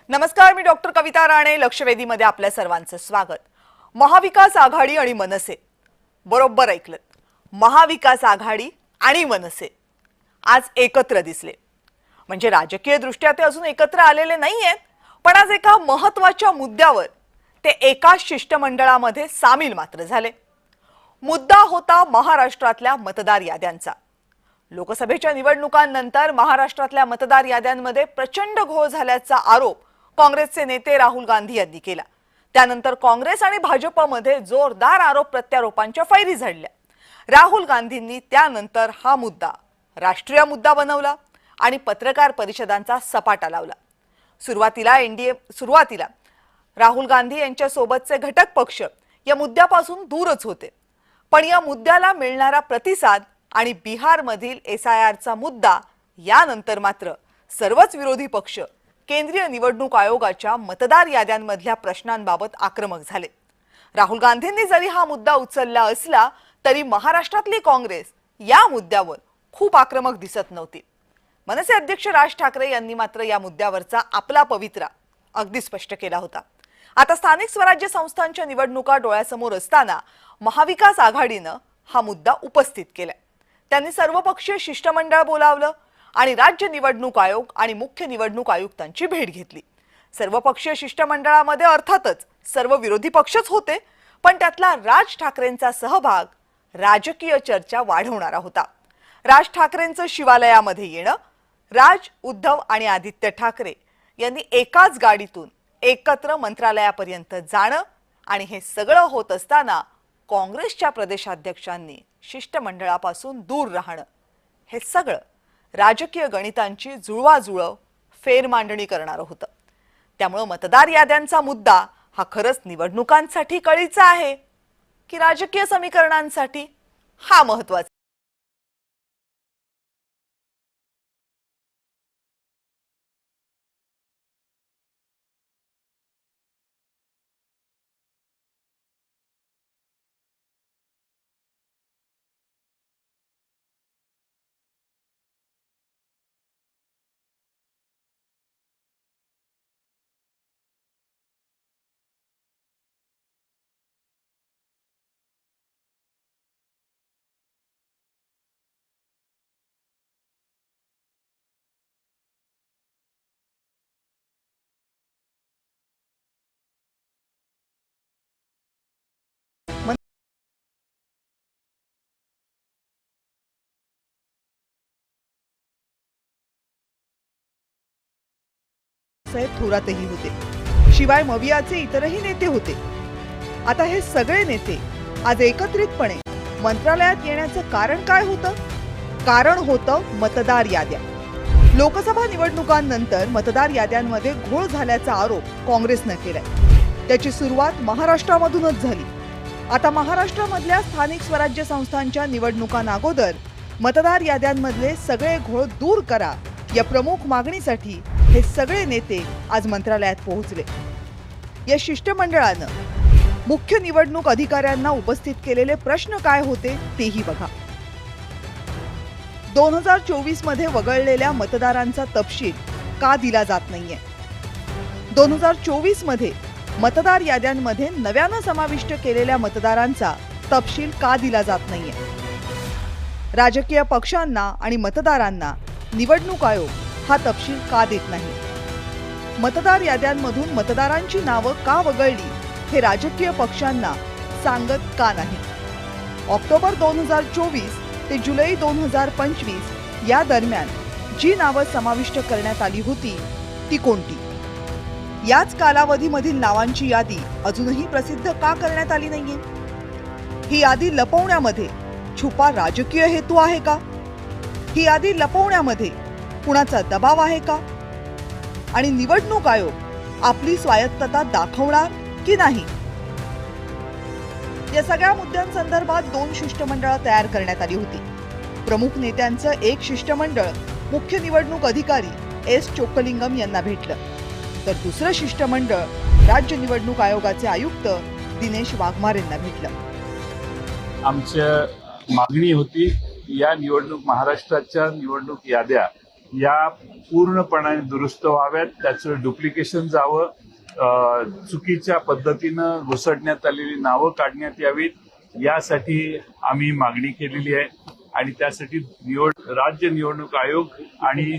नमस्कार, मी डॉक्टर कविता राणे. लक्षवेधीमध्ये आपल्या सर्वांचं स्वागत. महाविकास आघाडी आणि मनसे, बरोबर ऐकलं, महाविकास आघाडी आणि मनसे आज एकत्र दिसले. म्हणजे राजकीय दृष्ट्या ते अजून एकत्र आलेले नाहीयेत, पण आज एका महत्त्वाच्या मुद्द्यावर ते एका शिष्टमंडळामध्ये सामील मात्र झाले. मुद्दा होता महाराष्ट्रातल्या मतदार याद्यांचा. लोकसभेच्या निवडणुकांनंतर महाराष्ट्रातल्या मतदार याद्यांमध्ये प्रचंड घोळ झाल्याचा आरोप काँग्रेसचे नेते राहुल गांधी यांनी केला. त्यानंतर काँग्रेस आणि भाजपमध्ये जोरदार आरोप प्रत्यारोपांच्या फैरी झडल्या. राहुल गांधींनी त्यानंतर हा मुद्दा राष्ट्रीय मुद्दा बनवला आणि पत्रकार परिषदांचा सपाटा लावला. सुरुवातीला राहुल गांधी यांच्या सोबतचे घटक पक्ष या मुद्द्यापासून दूरच होते, पण या मुद्द्याला मिळणारा प्रतिसाद आणि बिहारमधील SIRचा मुद्दा यानंतर मात्र सर्वच विरोधी पक्ष केंद्रीय निवडणूक आयोगाच्या मतदार याद्यांमधल्या प्रश्नांबाबत आक्रमक झाले. राहुल गांधींनी जरी हा मुद्दा उचलला असला तरी महाराष्ट्रातली काँग्रेस या मुद्द्यावर खूप आक्रमक दिसत नव्हती. मनसे अध्यक्ष राज ठाकरे यांनी मात्र या मुद्द्यावरचा आपला पवित्रा अगदी स्पष्ट केला होता. आता स्थानिक स्वराज्य संस्थांच्या निवडणुका डोळ्यासमोर असताना महाविकास आघाडीनं हा मुद्दा उपस्थित केलाय. त्यांनी सर्वपक्षीय शिष्टमंडळ बोलावलं आणि राज्य निवडणूक आयोग आणि मुख्य निवडणूक आयुक्तांची भेट घेतली. सर्वपक्षीय शिष्टमंडळामध्ये अर्थातच सर्व विरोधी पक्षच होते, पण त्यातला राज ठाकरेंचा सहभाग राजकीय चर्चा वाढवणारा होता. राज ठाकरेंचं शिवालयामध्ये येणं, राज, उद्धव आणि आदित्य ठाकरे यांनी एकाच गाडीतून एकत्र मंत्रालयापर्यंत जाणं आणि हे सगळं होत असताना काँग्रेसच्या प्रदेशाध्यक्षांनी शिष्टमंडळापासून दूर राहणं, हे सगळं राजकीय गणितांची जुळवाजुळव फेरमांडणी करणारं होतं. त्यामुळे मतदार याद्यांचा मुद्दा हा खरंच निवडणुकांसाठी कळीचा आहे की राजकीय समीकरणांसाठी, हा महत्त्वाचा. थोरातही होते, शिवाय मवियाचे इतरही नेते होते. आता हे सगळे नेते आज एकत्रितपणे मंत्रालयात येण्याचं कारण काय होतं? कारण होतं मतदार याद्या. लोकसभा निवडणुकांनंतर मतदार याद्यांमध्ये घोळ झाल्याचा आरोप काँग्रेसनं केलाय. त्याची सुरुवात महाराष्ट्रामधूनच झाली. आता महाराष्ट्रामधल्या स्थानिक स्वराज्य संस्थांच्या निवडणुकांअगोदर मतदार याद्यांमधले सगळे घोळ दूर करा या प्रमुख मागणीसाठी हे सगळे नेते आज मंत्रालयात पोहोचले. या शिष्टमंडळानं मुख्य निवडणूक अधिकाऱ्यांना उपस्थित केलेले प्रश्न काय होते तेही बघा. 2024 मध्ये वगळलेल्या मतदारांचा तपशील का दिला जात नाहीये? 2024 मध्ये मतदार याद्यांमध्ये नव्यानं समाविष्ट केलेल्या मतदारांचा तपशील का दिला जात नाहीये? राजकीय पक्षांना आणि मतदारांना निवडणूक आयोग हा तपशील का देत नाही? मतदार याद्यांमधून मतदारांची नावं का वगळली हे राजकीय पक्षांना सांगत का नाही? ऑक्टोबर 2024 ते जुलै 2025 या दरम्यान जी नावं समाविष्ट करण्यात आली होती ती कोणती? याच कालावधीमधील नावांची यादी अजूनही प्रसिद्ध का करण्यात आली नाहीये? ही यादी लपवण्यामध्ये छुपा राजकीय हेतू आहे का? ही यादी लपवण्यामध्ये कुणाचा दबाव आहे का? आणि निवडणूक आयोग आपली स्वायत्तता दाखवणार की नाही? या सगळ्या मुद्द्यांसंदर्भात 2 शिष्टमंडळं तयार करण्यात आली होती. प्रमुख नेत्यांचं एक शिष्टमंडळ मुख्य निवडणूक अधिकारी S चोक्कलिंगम यांना भेटलं, तर दुसरं शिष्टमंडळ राज्य निवडणूक आयोगाचे आयुक्त दिनेश वाघमार यांना भेटलं. आमच्या मागणी होती या निवडणूक महाराष्ट्राच्या निवडणूक याद्या या पूर्णपणे दुरुस्त व्हाव्यात, त्याचं डुप्लिकेशन जावं, चुकीच्या पद्धतीनं घुसडण्यात आलेली नावं काढण्यात यावीत, यासाठी आम्ही मागणी केलेली आहे. आणि त्यासाठी राज्य निवडणूक आयोग आणि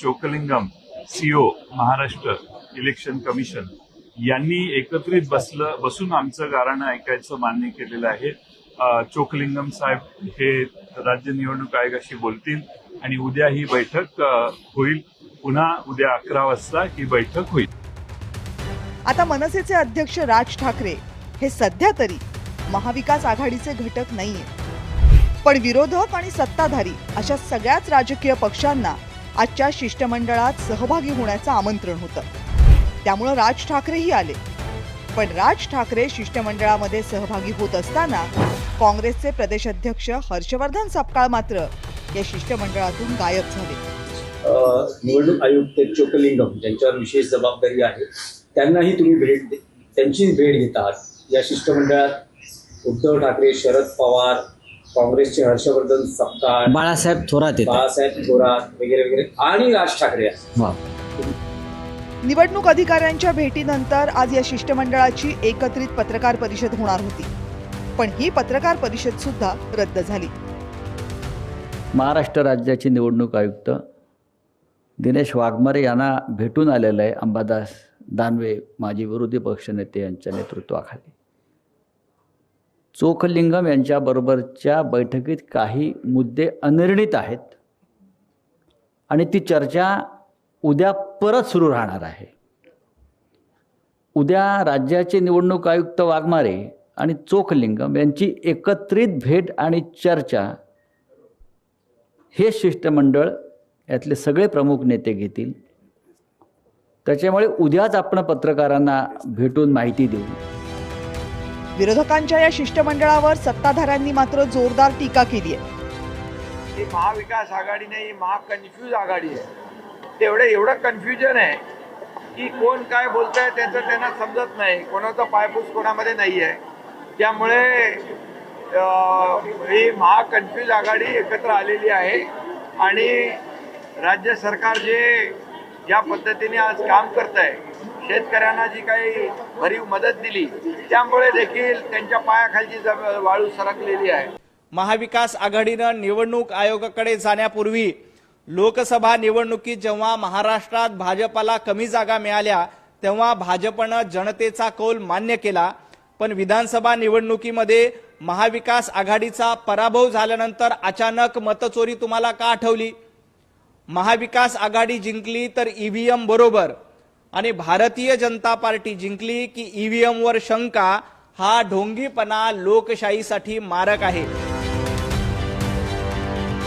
Chockalingam CEO Maharashtra election commission यांनी एकत्रित बसून आमचं गाऱ्हाणं ऐकायचं मान्य केलेलं आहे. चोकलिंगम साहेब हे राज्य निवडणूक आयोगाशी बोलतील आणि उद्या ही बैठक होईल. पुन्हा उद्या 11 वाजता ही बैठक होईल. आता मनसेचे अध्यक्ष राज ठाकरे हे सध्या तरी महाविकास आघाडीचे घटक नाहीये, पण विरोधक आणि सत्ताधारी अशा सगळ्याच राजकीय पक्षांना आजच्या शिष्टमंडळात सहभागी होण्याचं आमंत्रण होतं. त्यामुळे राज ठाकरेही आले. पण राज ठाकरे शिष्टमंडळामध्ये सहभागी होत असताना काँग्रेसचे प्रदेशाध्यक्ष हर्षवर्धन सपकाळ मात्र या शिष्टमंडळातून गायब झाले. निवडणूक आयुक्त चोकलिंगम ज्यांच्यावर विशेष जबाबदारी आहे त्यांनाही तुम्ही त्यांची भेट घेत आहात. या शिष्टमंडळात उद्धव ठाकरे, शरद पवार, काँग्रेसचे हर्षवर्धन सपकाळ, बाळासाहेब थोरात वगैरे वगैरे आणि राज ठाकरे. निवडणूक अधिकाऱ्यांच्या भेटीनंतर आज या शिष्टमंडळाची एकत्रित पत्रकार परिषद होणार होती, पण ही पत्रकार परिषद सुद्धा रद्द झाली. महाराष्ट्र राज्याचे निवडणूक आयुक्त दिनेश वाघमारे यांना भेटून आलेलं आहे अंबादास दानवे माजी विरोधी पक्षनेते यांच्या नेतृत्वाखाली. चोखलिंगम यांच्याबरोबरच्या बैठकीत काही मुद्दे अनिर्णित आहेत आणि ती चर्चा उद्या परत सुरू राहणार आहे. उद्या राज्याचे निवडणूक आयुक्त वाघमारे आणि चोखलिंगम यांची एकत्रित भेट आणि चर्चा हे शिष्टमंडळ यातले सगळे प्रमुख नेते घेतील. त्याच्यामुळे उद्याच आपण पत्रकारांना भेटून माहिती देऊ. विरोधकांच्या या शिष्टमंडळावर सत्ताधाऱ्यांनी मात्र जोरदार टीका केली आहे. ही महाविकास आघाडी नाही, ही महाकन्फ्यूज आघाडी आहे. एवढं कन्फ्युजन आहे की कोण काय बोलतंय त्याचं त्यांना समजत नाही, कोणाचा पायपूस कोणामध्ये नाही आहे. त्यामुळे ही महाकन्फ्यूज आघाडी एकत्र आलेली आहे आणि राज्य सरकार ज्या पद्धतीने आज काम करत आहे, शेतकऱ्यांना जी काही भरीव मदत दिली त्यामुळे देखील त्यांच्या पायाखालची वाळू सरकलेली आहे. महाविकास आघाडीनं निवडणूक आयोगाकडे जाण्यापूर्वी लोकसभा निवडणुकीत जेव्हा महाराष्ट्रात भाजपला कमी जागा मिळाल्या तेव्हा भाजपनं जनतेचा कौल मान्य केला. पण विधानसभा निवडणुकीमध्ये महाविकास आघाडीचा पराभव झाल्यानंतर अचानक मतचोरी तुम्हाला का आठवली? महाविकास आघाडी जिंकली तर ईव्हीएम बरोबर आणि भारतीय जनता पार्टी जिंकली की ईव्हीएम वर शंका हा ढोंगीपणा लोकशाहीसाठी मारक आहे.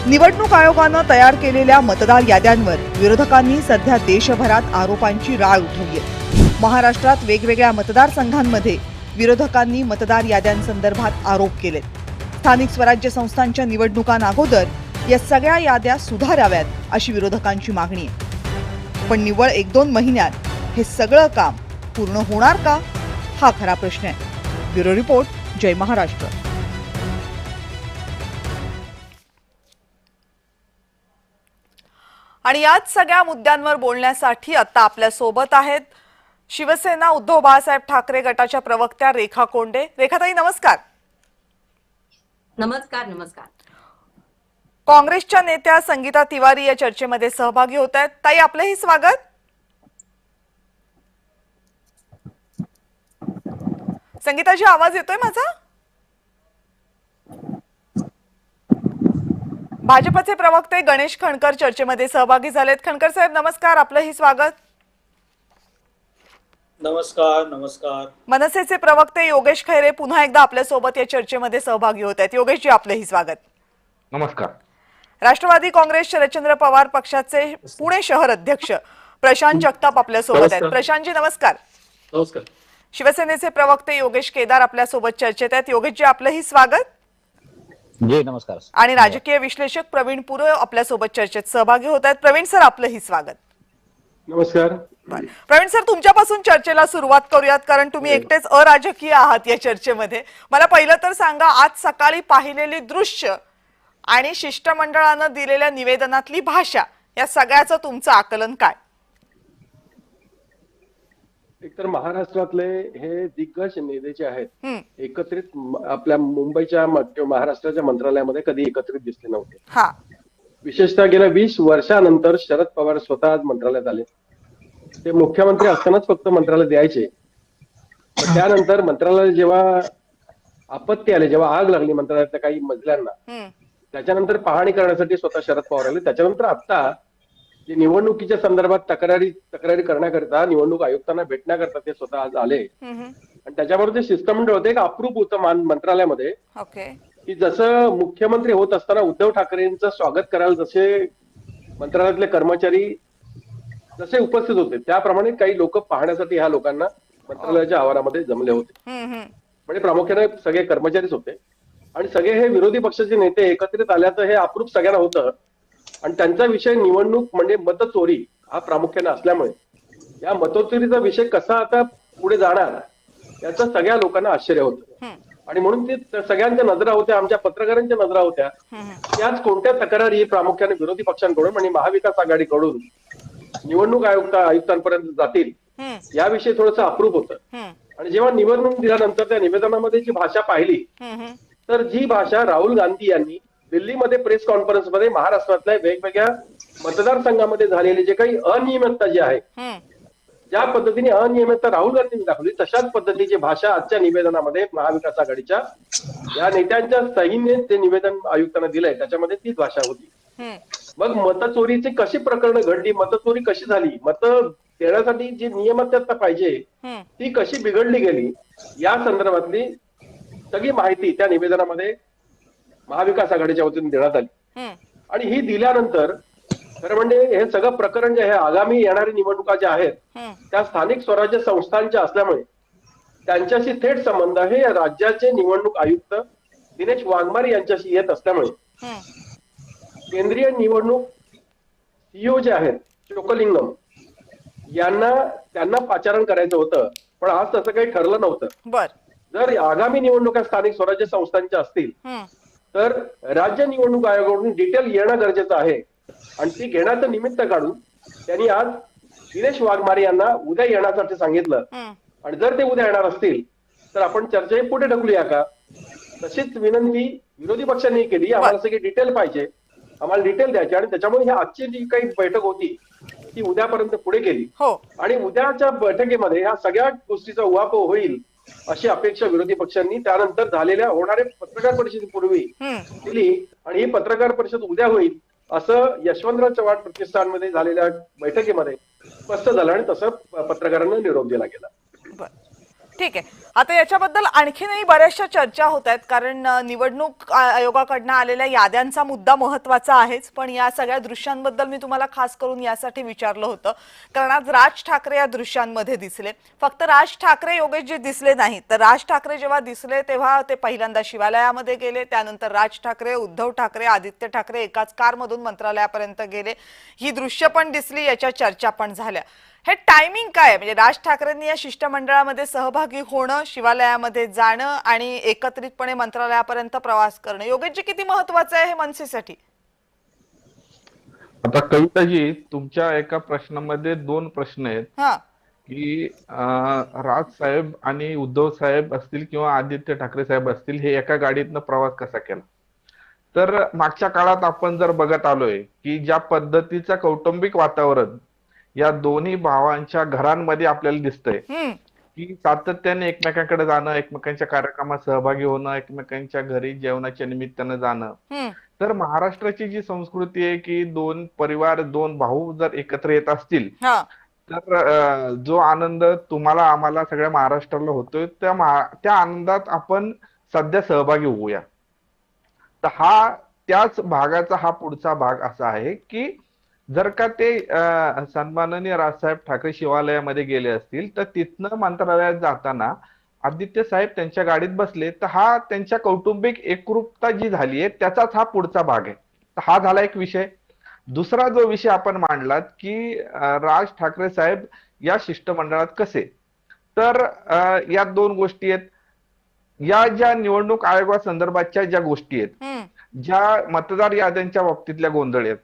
निवडणूक आयोगानं तयार केलेल्या मतदार याद्यांवर विरोधकांनी सध्या देशभरात आरोपांची राळ उठवली आहे. महाराष्ट्रात वेगवेगळ्या मतदारसंघांमध्ये विरोधकांनी मतदार याद्यांसंदर्भात आरोप केलेत. स्थानिक स्वराज्य संस्थांच्या निवडणुकांअगोदर या सगळ्या याद्या सुधाराव्यात अशी विरोधकांची मागणी आहे. पण निव्वळ 1-2 महिन्यात हे सगळं काम पूर्ण होणार का, हा खरा प्रश्न आहे. ब्युरो रिपोर्ट, जय महाराष्ट्र. आणि याच सगळ्या मुद्द्यांवर बोलण्यासाठी आता आपल्या सोबत आहेत शिवसेना उद्धव बाळासाहेब ठाकरे गटाच्या प्रवक्त्या रेखा कोंडे. रेखाताई नमस्कार. नमस्कार. नमस्कार. काँग्रेसच्या नेत्या संगीता तिवारी या चर्चेमध्ये सहभागी होत आहेत. ताई, आपलंही स्वागत. संगीताजी, आवाज येतोय माझा? भाजपचे प्रवक्ते गणेश खणकर चर्चेमध्ये सहभागी झालेत. खणकर साहेब नमस्कार, आपलंही स्वागत. नमस्कार. नमस्कार. मनसेचे प्रवक्ते योगेश खैरे पुन्हा एकदा आपल्या सोबत या चर्चेमध्ये सहभागी होत आहेत. योगेशजी, आपलंही स्वागत. नमस्कार. राष्ट्रवादी काँग्रेस शरदचंद्र पवार पक्षाचे पुणे शहर अध्यक्ष प्रशांत जगताप आपल्या सोबत आहेत. प्रशांतजी नमस्कार. नमस्कार. शिवसेनेचे प्रवक्ते योगेश केदार आपल्या सोबत चर्चेत आहेत. योगेशजी, आपलंही स्वागत. जय नमस्कार. आणि राजकीय विश्लेषक प्रवीण पुरे आपल्या सोबत चर्चेत सहभागी होत आहेत. प्रवीण सर, आपलंही स्वागत. नमस्कार. प्रवीण सर, तुमच्यापासून चर्चेला सुरुवात करूयात, कारण तुम्ही एकटेच अराजकीय आहात या चर्चेमध्ये. मला पहिलं तर सांगा, आज सकाळी पाहिलेली दृश्य आणि शिष्टमंडळानं दिलेल्या निवेदनातली भाषा या सगळ्याचं तुमचं आकलन काय? एकतर महाराष्ट्रातले हे दिग्गज नेते जे आहेत हम्म, एकत्रित आपल्या मुंबईच्या किंवा महाराष्ट्राच्या मंत्रालयामध्ये कधी एकत्रित दिसले नव्हते. हा, विशेषतः गेल्या 20 वर्षानंतर शरद पवार स्वतः आज मंत्रालयात आले. ते मुख्यमंत्री असतानाच फक्त मंत्रालयात यायचे. पण त्यानंतर मंत्रालयात जेव्हा आपत्ती आली, जेव्हा आग लागली मंत्रालयातल्या काही मजल्यांना, हम्म, त्याच्यानंतर पाहणी करण्यासाठी स्वतः शरद पवार आले. त्याच्यानंतर आता जे निवडणुकीच्या संदर्भात तक्रारी करण्याकरता निवडणूक आयुक्तांना भेटण्याकरता ते स्वतः आज आले. हम्म, आणि त्याच्याबरोबर जे शिष्टमंडळ होते एक अप्रूप होतं मंत्रालयामध्ये, ओके, की जसं मुख्यमंत्री होत असताना उद्धव ठाकरेंचं स्वागत करायला जसे मंत्रालयातले कर्मचारी जसे उपस्थित होते, त्याप्रमाणे काही लोक पाहण्यासाठी ह्या लोकांना मंत्रालयाच्या आवारामध्ये जमले होते. हम्म, हम्म, म्हणजे प्रामुख्याने सगळे कर्मचारीच होते आणि सगळे हे विरोधी पक्षाचे नेते एकत्रित आल्याचं हे अप्रूप सगळ्यांना होतं. आणि त्यांचा विषय निवडणूक म्हणजे मतचोरी हा प्रामुख्याने असल्यामुळे या मतचोरीचा विषय कसा आता पुढे जाणार याचं सगळ्या लोकांना आश्चर्य होतं. हम्म, आणि म्हणून ते सगळ्यांच्या नजरा होत्या, आमच्या पत्रकारांच्या नजरा होत्या, हम्म, त्याच कोणत्या तक्रारी प्रामुख्याने विरोधी पक्षांकडून आणि महाविकास आघाडीकडून निवडणूक आयुक्तांपर्यंत जातील हम्म, याविषयी थोडंसं अप्रूप होतं. हम्म, आणि जेव्हा निवडणूक दिल्यानंतर त्या निवेदनामध्ये जी भाषा पाहिली, हम्म, तर जी भाषा राहुल गांधी यांनी दिल्लीमध्ये प्रेस कॉन्फरन्समध्ये महाराष्ट्रातल्या वेगवेगळ्या मतदारसंघामध्ये झालेली जे काही अनियमितता जी आहे, हम्म, ज्या पद्धतीने अनियमितता राहुल गांधींनी दाखवली, तशाच पद्धतीची भाषा आजच्या निवेदनामध्ये महाविकास आघाडीच्या या नेत्यांच्या सहीने ते निवेदन आयुक्तांना दिलंय, त्याच्यामध्ये तीच भाषा होती. हम्म, मग मतचोरीची कशी प्रकरणं घडली, मतचोरी कशी झाली, मत देण्यासाठी जी नियमितता पाहिजे हम्म, ती कशी बिघडली गेली, या संदर्भातली सगळी माहिती त्या निवेदनामध्ये महाविकास आघाडीच्या वतीने देण्यात आली. हम्म, आणि ही दिल्यानंतर खरं म्हणजे हे सगळं प्रकरण जे आहे, आगामी येणारी निवडणुका ज्या आहेत हम्म, त्या स्थानिक स्वराज्य संस्थांच्या असल्यामुळे त्यांच्याशी थेट संबंध हे राज्याचे निवडणूक आयुक्त दिनेश वाघमारे यांच्याशी येत असल्यामुळे हम्म, केंद्रीय निवडणूक सीईओ जे आहेत चोकलिंगम त्यांना पाचारण करायचं होतं, पण आज तसं काही ठरलं नव्हतं. बर, जर आगामी निवडणुका स्थानिक स्वराज्य संस्थांच्या असतील हम्म, तर राज्य निवडणूक आयोगाकडून डिटेल येणं गरजेचं आहे. आणि ती घेण्याचं निमित्त काढून त्यांनी आज दिनेश वाघमारे यांना उद्या येण्यासाठी सांगितलं. हम्म, आणि जर ते उद्या येणार असतील तर आपण चर्चा पुढे ढकलूया का, तशीच विनंती विरोधी पक्षांनी केली. आम्हाला सगळी डिटेल पाहिजे, आम्हाला डिटेल द्यायची. आणि त्याच्यामुळे ही आजची जी काही बैठक होती ती उद्यापर्यंत पुढे गेली. हो, आणि उद्याच्या बैठकीमध्ये ह्या सगळ्या गोष्टीचा उहापोह होईल अशी अपेक्षा विरोधी पक्षांनी त्यानंतर झालेल्या होणाऱ्या पत्रकार परिषदेपूर्वी हम्म, दिली. आणि ही पत्रकार परिषद उद्या होईल असं यशवंतराव चव्हाण प्रतिष्ठानमध्ये झालेल्या बैठकीमध्ये स्पष्ट झालं आणि तसं पत्रकारांना निरोप दिला गेला. बर, ठीक आहे. आता याच्याबद्दल आणखीनही बऱ्याचशा चर्चा होत आहेत, कारण निवडणूक आयोगाकडनं आलेल्या याद्यांचा मुद्दा महत्वाचा आहेच. पण या सगळ्या दृश्यांबद्दल मी तुम्हाला खास करून यासाठी विचारलं होतं, कारण आज राज ठाकरे या दृश्यांमध्ये दिसले. फक्त राज ठाकरे योगेशजी दिसले नाहीत, तर राज ठाकरे जेव्हा दिसले तेव्हा ते पहिल्यांदा शिवालयामध्ये गेले, त्यानंतर राज ठाकरे, उद्धव ठाकरे, आदित्य ठाकरे एकाच कारमधून मंत्रालयापर्यंत गेले. ही दृश्य पण दिसली, याच्या चर्चा पण झाल्या. हे टायमिंग काय आहे? म्हणजे राज ठाकरेंनी या शिष्टमंडळामध्ये सहभागी होणं, शिवालयामध्ये जाणं आणि एकत्रितपणे मंत्रालयापर्यंत प्रवास करणं, योगेशजी किती महत्वाचं आहे हे मनसेसाठी? आता कविताजी, तुमच्या एका प्रश्नामध्ये 2 प्रश्न आहेत हा, की राज साहेब आणि उद्धव साहेब असतील किंवा आदित्य ठाकरे साहेब असतील, हे एका गाडीतनं प्रवास कसा केला. तर मागच्या काळात आपण जर बघत आलोय की ज्या पद्धतीचं कौटुंबिक वातावरण या दोन्ही भावांच्या घरांमध्ये आपल्याला दिसतंय, हम्म, की सातत्याने एकमेकांकडे जाणं, एकमेकांच्या कार्यक्रमात सहभागी होणं, एकमेकांच्या घरी जेवणाच्या निमित्तानं जाणं. हम्म, तर महाराष्ट्राची जी संस्कृती आहे की 2 परिवार, 2 भाऊ जर एकत्र येत असतील हा, तर जो आनंद तुम्हाला आम्हाला सगळ्या महाराष्ट्राला होतोय त्या आनंदात आपण सध्या सहभागी होऊया. तर त्याच भागाचा हा पुढचा भाग असा आहे की जर का ते सन्माननीय राजसाहेब ठाकरे शिवालयामध्ये गेले असतील तर तिथनं मंत्रालयात जाताना आदित्य साहेब त्यांच्या गाडीत बसले, तर हा त्यांच्या कौटुंबिक एकरूपता जी झाली आहे त्याचाच हा पुढचा भाग आहे. तर हा झाला एक विषय. दुसरा जो विषय आपण मांडलात की राज ठाकरे साहेब या शिष्टमंडळात कसे, तर या 2 गोष्टी आहेत. या ज्या निवडणूक आयोगासंदर्भातच्या ज्या गोष्टी आहेत, हम्म, ज्या मतदार याद्यांच्या बाबतीतल्या गोंधळ आहेत,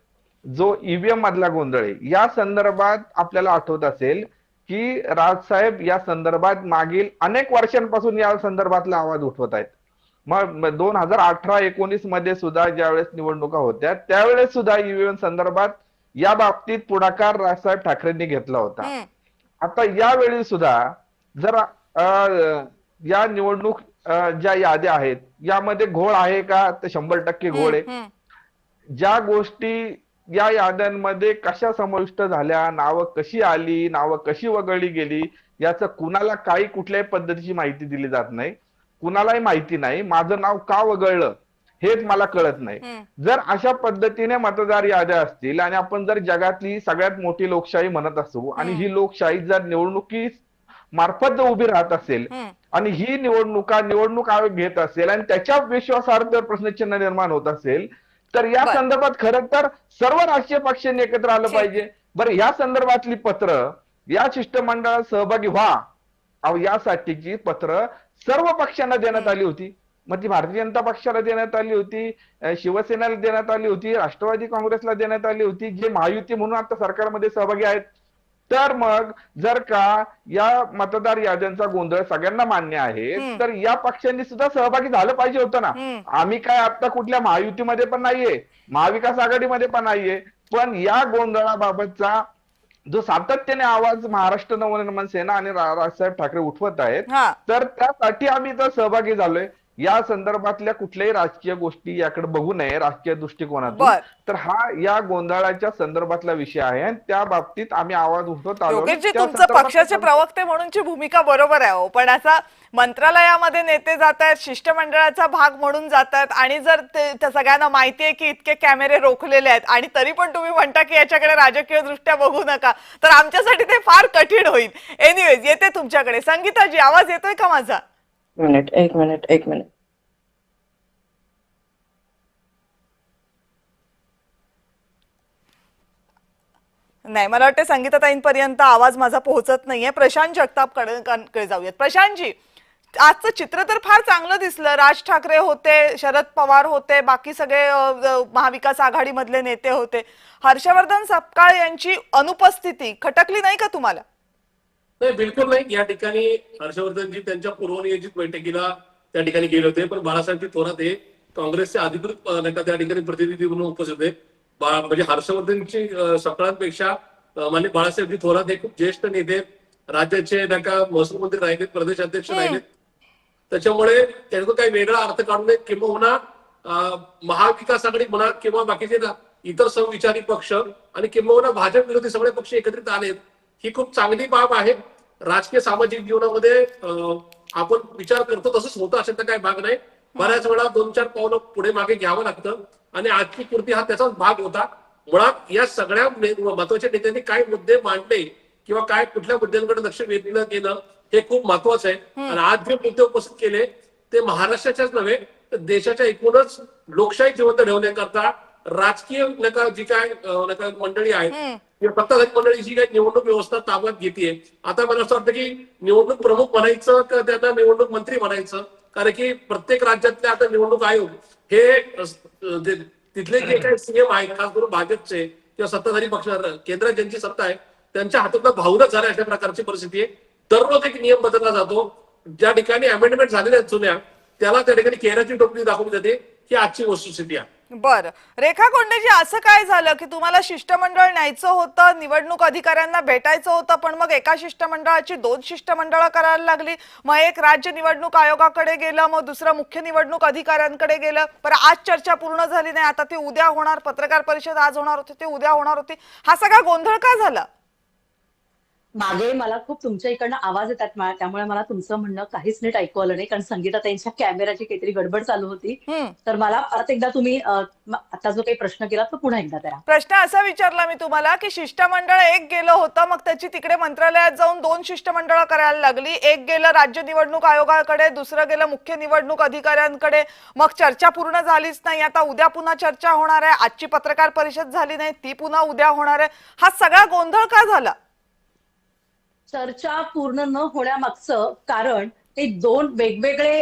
जो ईव्हीएम मधला गोंधळ आहे या संदर्भात आपल्याला आठवत असेल की राजसाहेब या संदर्भात मागील अनेक वर्षांपासून या संदर्भातला आवाज उठवत आहेत. मग 2018-19 मध्ये सुद्धा ज्यावेळेस निवडणुका होत्या त्यावेळेस सुद्धा ईव्हीएम संदर्भात या बाबतीत पुढाकार राजसाहेब ठाकरेंनी घेतला होता. आता यावेळी सुद्धा जर या निवडणूक ज्या याद्या आहेत यामध्ये घोळ आहे का, तर 100% घोळ आहे. ज्या गोष्टी या याद्यांमध्ये कशा समाविष्ट झाल्या, नावं कशी आली, नावं कशी वगळली गेली, याचं कुणाला काही कुठल्याही पद्धतीची माहिती दिली जात नाही. कुणालाही माहिती नाही माझं नाव का वगळलं हेच मला कळत नाही. जर अशा पद्धतीने मतदार याद्या असतील आणि आपण जर जगातली सगळ्यात मोठी लोकशाही म्हणत असू आणि ही लोकशाही जर निवडणुकी मार्फत जर उभी राहत असेल आणि ही निवडणूक आयोग घेत असेल आणि त्याच्या विश्वासार्हतेवर प्रश्नचिन्ह निर्माण होत असेल तर या संदर्भात खरं तर सर्व राजकीय पक्षांनी एकत्र आलं पाहिजे. बरं, या संदर्भातली पत्र या शिष्टमंडळात सहभागी व्हा यासाठीची पत्र सर्व पक्षांना देण्यात आली होती. मग ती भारतीय जनता पक्षाला देण्यात आली होती, शिवसेनेला देण्यात आली होती, राष्ट्रवादी काँग्रेसला देण्यात आली होती, जे महायुती म्हणून आता सरकारमध्ये सहभागी आहेत. तर मग जर का या मतदार याद्यांचा गोंधळ सगळ्यांना मान्य आहे तर या पक्षांनी सुद्धा सहभागी झालं पाहिजे होतं ना. आम्ही काय आता कुठल्या महायुतीमध्ये पण नाहीये, महाविकास आघाडीमध्ये पण नाहीये, पण या गोंधळाबाबतचा जो सातत्याने आवाज महाराष्ट्र नवनिर्माण सेना आणि राजसाहेब ठाकरे उठवत आहेत तर त्यासाठी आम्ही इथं सहभागी झालोय. या संदर्भातल्या कुठल्याही राजकीय गोष्टी याकडे बघू नये राजकीय दृष्टिकोनातून. तर हा या गोंधळाच्या संदर्भातला विषय आहे आणि त्या बाबतीत आम्ही आवाज उठवत आलो. तुमचं पक्षाचे प्रवक्ते म्हणूनची भूमिका बरोबर आहे, पण असा मंत्रालयामध्ये नेते जात आहेत, शिष्टमंडळाचा भाग म्हणून जात आहेत आणि जर त्या सगळ्यांना माहिती आहे की इतके कॅमेरे रोखलेले आहेत आणि तरी पण तुम्ही म्हणता की याच्याकडे राजकीय दृष्ट्या बघू नका, तर आमच्यासाठी ते फार कठीण होईल. एनिवेज, येते तुमच्याकडे. संगीताजी, आवाज येतोय का माझा? एक मिनिट. नाही, मला वाटतं संगीताताईंपर्यंत आवाज माझा पोहोचत नाहीये. प्रशांत जगताप कडे जाऊयात. प्रशांतजी, आजचं चित्र तर फार चांगलं दिसलं. राज ठाकरे होते, शरद पवार होते, बाकी सगळे महाविकास आघाडी मधले नेते होते. हर्षवर्धन सपकाळ यांची अनुपस्थिती खटकली नाही का तुम्हाला? नाही, बिलकुल नाही. या ठिकाणी हर्षवर्धनजी त्यांच्या पूर्वनियोजित बैठकीला त्या ठिकाणी गेले होते, पण बाळासाहेब थोरात हे काँग्रेसचे अधिकृत त्या ठिकाणी प्रतिनिधी म्हणून उपस्थित होते. म्हणजे हर्षवर्धनची सकाळांपेक्षा मान्य बाळासाहेब थोरात हे खूप ज्येष्ठ नेते, राज्याचे महसूल मंत्री राहिले, प्रदेश अध्यक्ष राहिले. त्याच्यामुळे त्यांचा काही वेगळा अर्थ काढून नये, किंवा महाविकास आघाडी म्हणा किंवा बाकीचे इतर समविचारी पक्ष आणि किंवा भाजप विरोधी सगळे पक्ष एकत्रित आलेत, ही खूप चांगली बाब आहे. राजकीय सामाजिक जीवनामध्ये आपण विचार करतो तसंच होतं असेल तर काही भाग नाही. बऱ्याच वेळा 2-4 पावलं पुढे मागे घ्यावं लागतं आणि आजची कृती हा त्याचाच भाग होता. मुळात या सगळ्या महत्वाच्या नेत्यांनी काय मुद्दे मांडले किंवा काय कुठल्या मुद्द्यांकडे लक्ष वेधलं गेलं हे खूप महत्वाचं आहे. आणि आज जे मुद्दे उपस्थित केले ते महाराष्ट्राच्याच नव्हे तर देशाच्या एकूणच लोकशाही जिवंत ठेवण्याकरता राजकीय जी काय मंडळी आहेत, सत्ताधारी मंडळी जी काही निवडणूक व्यवस्था ताब्यात घेते. आता मला असं वाटतं की निवडणूक प्रमुख म्हणायचं का त्यांना निवडणूक मंत्री म्हणायचं, कारण की प्रत्येक राज्यातले आता निवडणूक आयोग हे तिथले जे काही सीएम आहेत, खास करून भाजपचे किंवा सत्ताधारी पक्ष केंद्रात ज्यांची सत्ता आहे त्यांच्या हातातला भावनाच झाला अशा प्रकारची परिस्थिती आहे. दररोज एक नियम बदलला जातो. ज्या ठिकाणी अमेंडमेंट झालेल्या आहेत जुन्या, त्याला त्या ठिकाणी केराची टोपली दाखवली जाते. ही आजची वस्तुस्थिती आहे. बरं, रेखा कोंडेजी, असं काय झालं की तुम्हाला शिष्टमंडळ न्यायचं होतं, निवडणूक अधिकाऱ्यांना भेटायचं होतं, पण मग एका शिष्टमंडळाची 2 शिष्टमंडळं करायला लागली. मग एक राज्य निवडणूक आयोगाकडे गेलं, मग दुसरं मुख्य निवडणूक अधिकाऱ्यांकडे गेलं. पण आज चर्चा पूर्ण झाली नाही, आता ती उद्या होणार. पत्रकार परिषद आज होणार होती, ती उद्या होणार होती. हा सगळा गोंधळ का झाला? मागे मला खूप तुमच्या इकडनं आवाज येतात, त्यामुळे मला तुमचं म्हणणं काहीच नीट ऐकू आलं नाही, कारण संगीता त्यांच्या कॅमेराची काहीतरी गडबड चालू होती. तर मला परत एकदा तुम्ही आता जो काही प्रश्न केला तो पुन्हा एकदा करा. प्रश्न असा विचारला मी तुम्हाला की शिष्टमंडळ एक गेलं होतं, मग त्याची तिकडे मंत्रालयात जाऊन 2 शिष्टमंडळ करायला लागली. एक गेलं राज्य निवडणूक आयोगाकडे, दुसरं गेलं मुख्य निवडणूक अधिकाऱ्यांकडे. मग चर्चा पूर्ण झालीच नाही. आता उद्या पुन्हा चर्चा होणार आहे. आजची पत्रकार परिषद झाली नाही, ती पुन्हा उद्या होणार आहे. हा सगळा गोंधळ का झाला? चर्चा पूर्ण न होण्यामागचं कारण ते 2 वेगवेगळे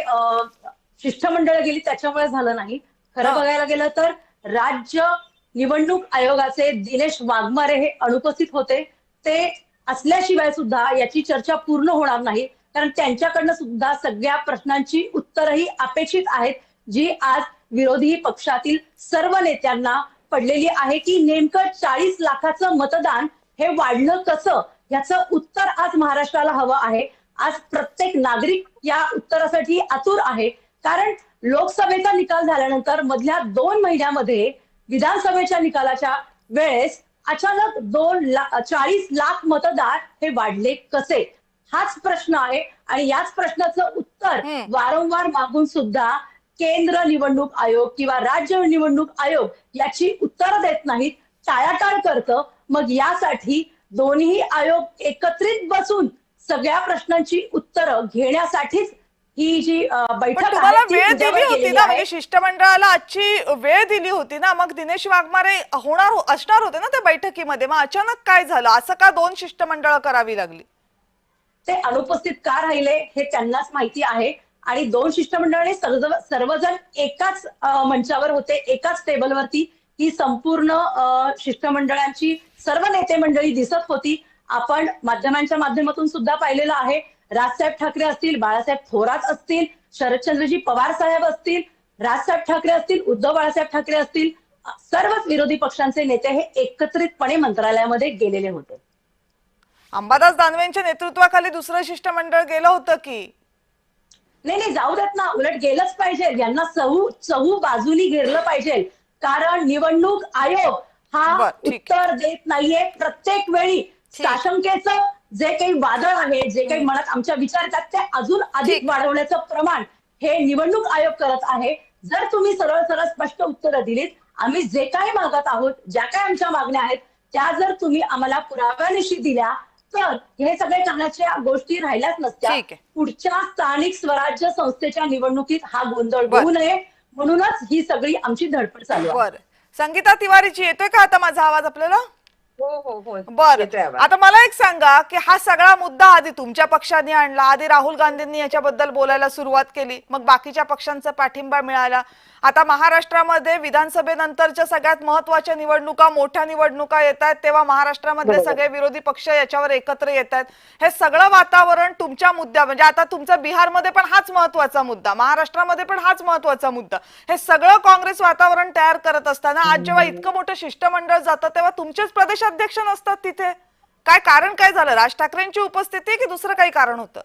शिष्टमंडळ गेली त्याच्यामुळे झालं नाही. खरं बघायला गेलं तर राज्य निवडणूक आयोगाचे दिनेश वाघमारे हे अनुपस्थित होते. ते असल्याशिवाय सुद्धा याची चर्चा पूर्ण होणार नाही, कारण त्यांच्याकडनं सुद्धा सगळ्या प्रश्नांची उत्तरही अपेक्षित आहेत, जी आज विरोधी पक्षातील सर्व नेत्यांना पडलेली आहे की नेमकं 40 लाखाचं मतदान हे वाढलं कसं, याचं उत्तर आज महाराष्ट्राला हवं आहे. आज प्रत्येक नागरिक या उत्तरासाठी आतुर आहे, कारण लोकसभेचा निकाल झाल्यानंतर मधल्या 2 महिन्यामध्ये विधानसभेच्या निकालाच्या वेळेस अचानक 40 लाख मतदार हे वाढले कसे, हाच प्रश्न आहे. आणि याच प्रश्नाचं उत्तर वारंवार मागून सुद्धा केंद्र निवडणूक आयोग किंवा राज्य निवडणूक आयोग याची उत्तरं देत नाहीत, टाळाटाळ करतं. मग यासाठी दोन्ही आयोग एकत्रित बसून सगळ्या प्रश्नांची उत्तरं घेण्यासाठीच ही जी बैठक आहे तुम्हाला ती वेळ उद्यावर दिली होती केलेली ना, आहे. म्हणजे शिष्टमंडळाला आजची वेळ दिली होती ना, मग दिनेश वाघमारे असणार होते ना त्या बैठकीमध्ये, मग अचानक काय झालं, असं का 2 शिष्टमंडळ करावी लागली? ते अनुपस्थित का राहिले हे त्यांनाच माहिती आहे. आणि 2 शिष्टमंडळाने सर्वजण एकाच मंचावर होते, एकाच टेबलवरती ही संपूर्ण शिष्टमंडळांची सर्व नेते मंडळी दिसत होती. आपण माध्यमांच्या माध्यमातून सुद्धा पाहिलेलं आहे. राजसाहेब ठाकरे असतील, बाळासाहेब थोरात असतील, शरदचंद्रजी पवार साहेब असतील, राजसाहेब ठाकरे असतील, उद्धव बाळासाहेब ठाकरे असतील, सर्वच विरोधी पक्षांचे नेते हे एकत्रितपणे मंत्रालयामध्ये गेलेले होते. अंबादास दानवेंच्या नेतृत्वाखाली दुसरं शिष्टमंडळ गेलं होतं की नाही, जाऊ देत ना, उलट गेलंच पाहिजे. यांना चहू बाजूनी घेरलं पाहिजे, कारण निवडणूक आयोग हा उत्तर देत नाहीये. प्रत्येक वेळी साशंकेचं जे काही वादळ आहे, जे काही मनात आमच्या विचार येतात, ते अजून अधिक वाढवण्याचं प्रमाण हे निवडणूक आयोग करत आहे. जर तुम्ही सरळ सरळ स्पष्ट उत्तरं दिलीत, आम्ही जे काही मागत आहोत, ज्या काही आमच्या मागण्या आहेत, त्या जर तुम्ही आम्हाला पुराव्यानिशी दिल्या, तर हे सगळे करण्याच्या गोष्टी राहिल्याच नसत्या. पुढच्या स्थानिक स्वराज्य संस्थेच्या निवडणुकीत हा गोंधळ होऊ नये म्हणूनच ही सगळी आमची धडपड चालू आहे. बरं, संगीता तिवारीची येतोय का आता माझा आवाज आपल्याला? हो. बरं, आता मला एक सांगा की हा सगळा मुद्दा आधी तुमच्या पक्षाने आणला, आधी राहुल गांधींनी याच्याबद्दल बोलायला सुरुवात केली, मग बाकीच्या पक्षांचा पाठिंबा मिळाला. आता महाराष्ट्रामध्ये विधानसभेनंतरच्या सगळ्यात महत्त्वाच्या निवडणुका, मोठ्या निवडणुका येत आहेत, तेव्हा महाराष्ट्रामधले सगळे विरोधी पक्ष याच्यावर एकत्र येत आहेत. हे सगळं वातावरण तुमच्या मुद्द्या, म्हणजे आता तुमचा बिहारमध्ये पण हाच महत्त्वाचा मुद्दा, महाराष्ट्रामध्ये पण हाच महत्त्वाचा मुद्दा, हे सगळं काँग्रेस वातावरण तयार करत असताना आज जेव्हा इतकं मोठं शिष्टमंडळ जातं तेव्हा तुमचेच प्रदेशाध्यक्ष नसतात तिथे. काय कारण काय झालं? राज ठाकरेंची उपस्थिती की दुसरं काही कारण होतं?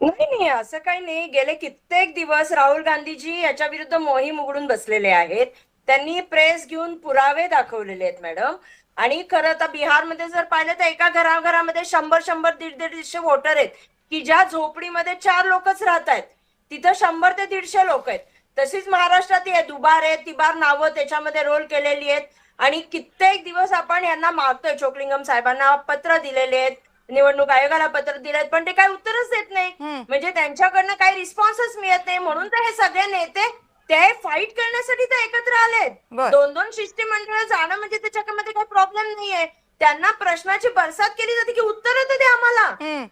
नाही, असं काही नाही. गेले कित्येक दिवस राहुल गांधीजी याच्या विरुद्ध मोहीम उघडून बसलेले आहेत. त्यांनी प्रेस घेऊन पुरावे दाखवलेले आहेत मॅडम. आणि खरं तर बिहारमध्ये जर पाहिलं तर एका घराघरामध्ये 100-100, 150-150 वोटर आहेत की ज्या झोपडीमध्ये 4 लोकच राहत आहेत, तिथं 100 ते 150 लोक आहेत. तशीच महाराष्ट्रात दुबार आहे, तिबार नावं त्याच्यामध्ये रोल केलेली आहेत. आणि कित्येक दिवस आपण यांना मागतोय, चोकलिंगम साहेबांना पत्र दिलेले आहेत, निवडणूक आयोगाला पत्र दिलेत, पण ते काही उत्तरच देत नाही. म्हणजे त्यांच्याकडनं काही रिस्पॉन्सच मिळत नाही. म्हणून तर हे सगळे नेते ते फाईट करण्यासाठी तर एकत्र आलेत. 2-2 शिष्टमंडळ जाणं म्हणजे त्याच्यामध्ये काही प्रॉब्लेम नाहीये. त्यांना प्रश्नाची बरसात केली जाते की उत्तर तर द्या आम्हाला.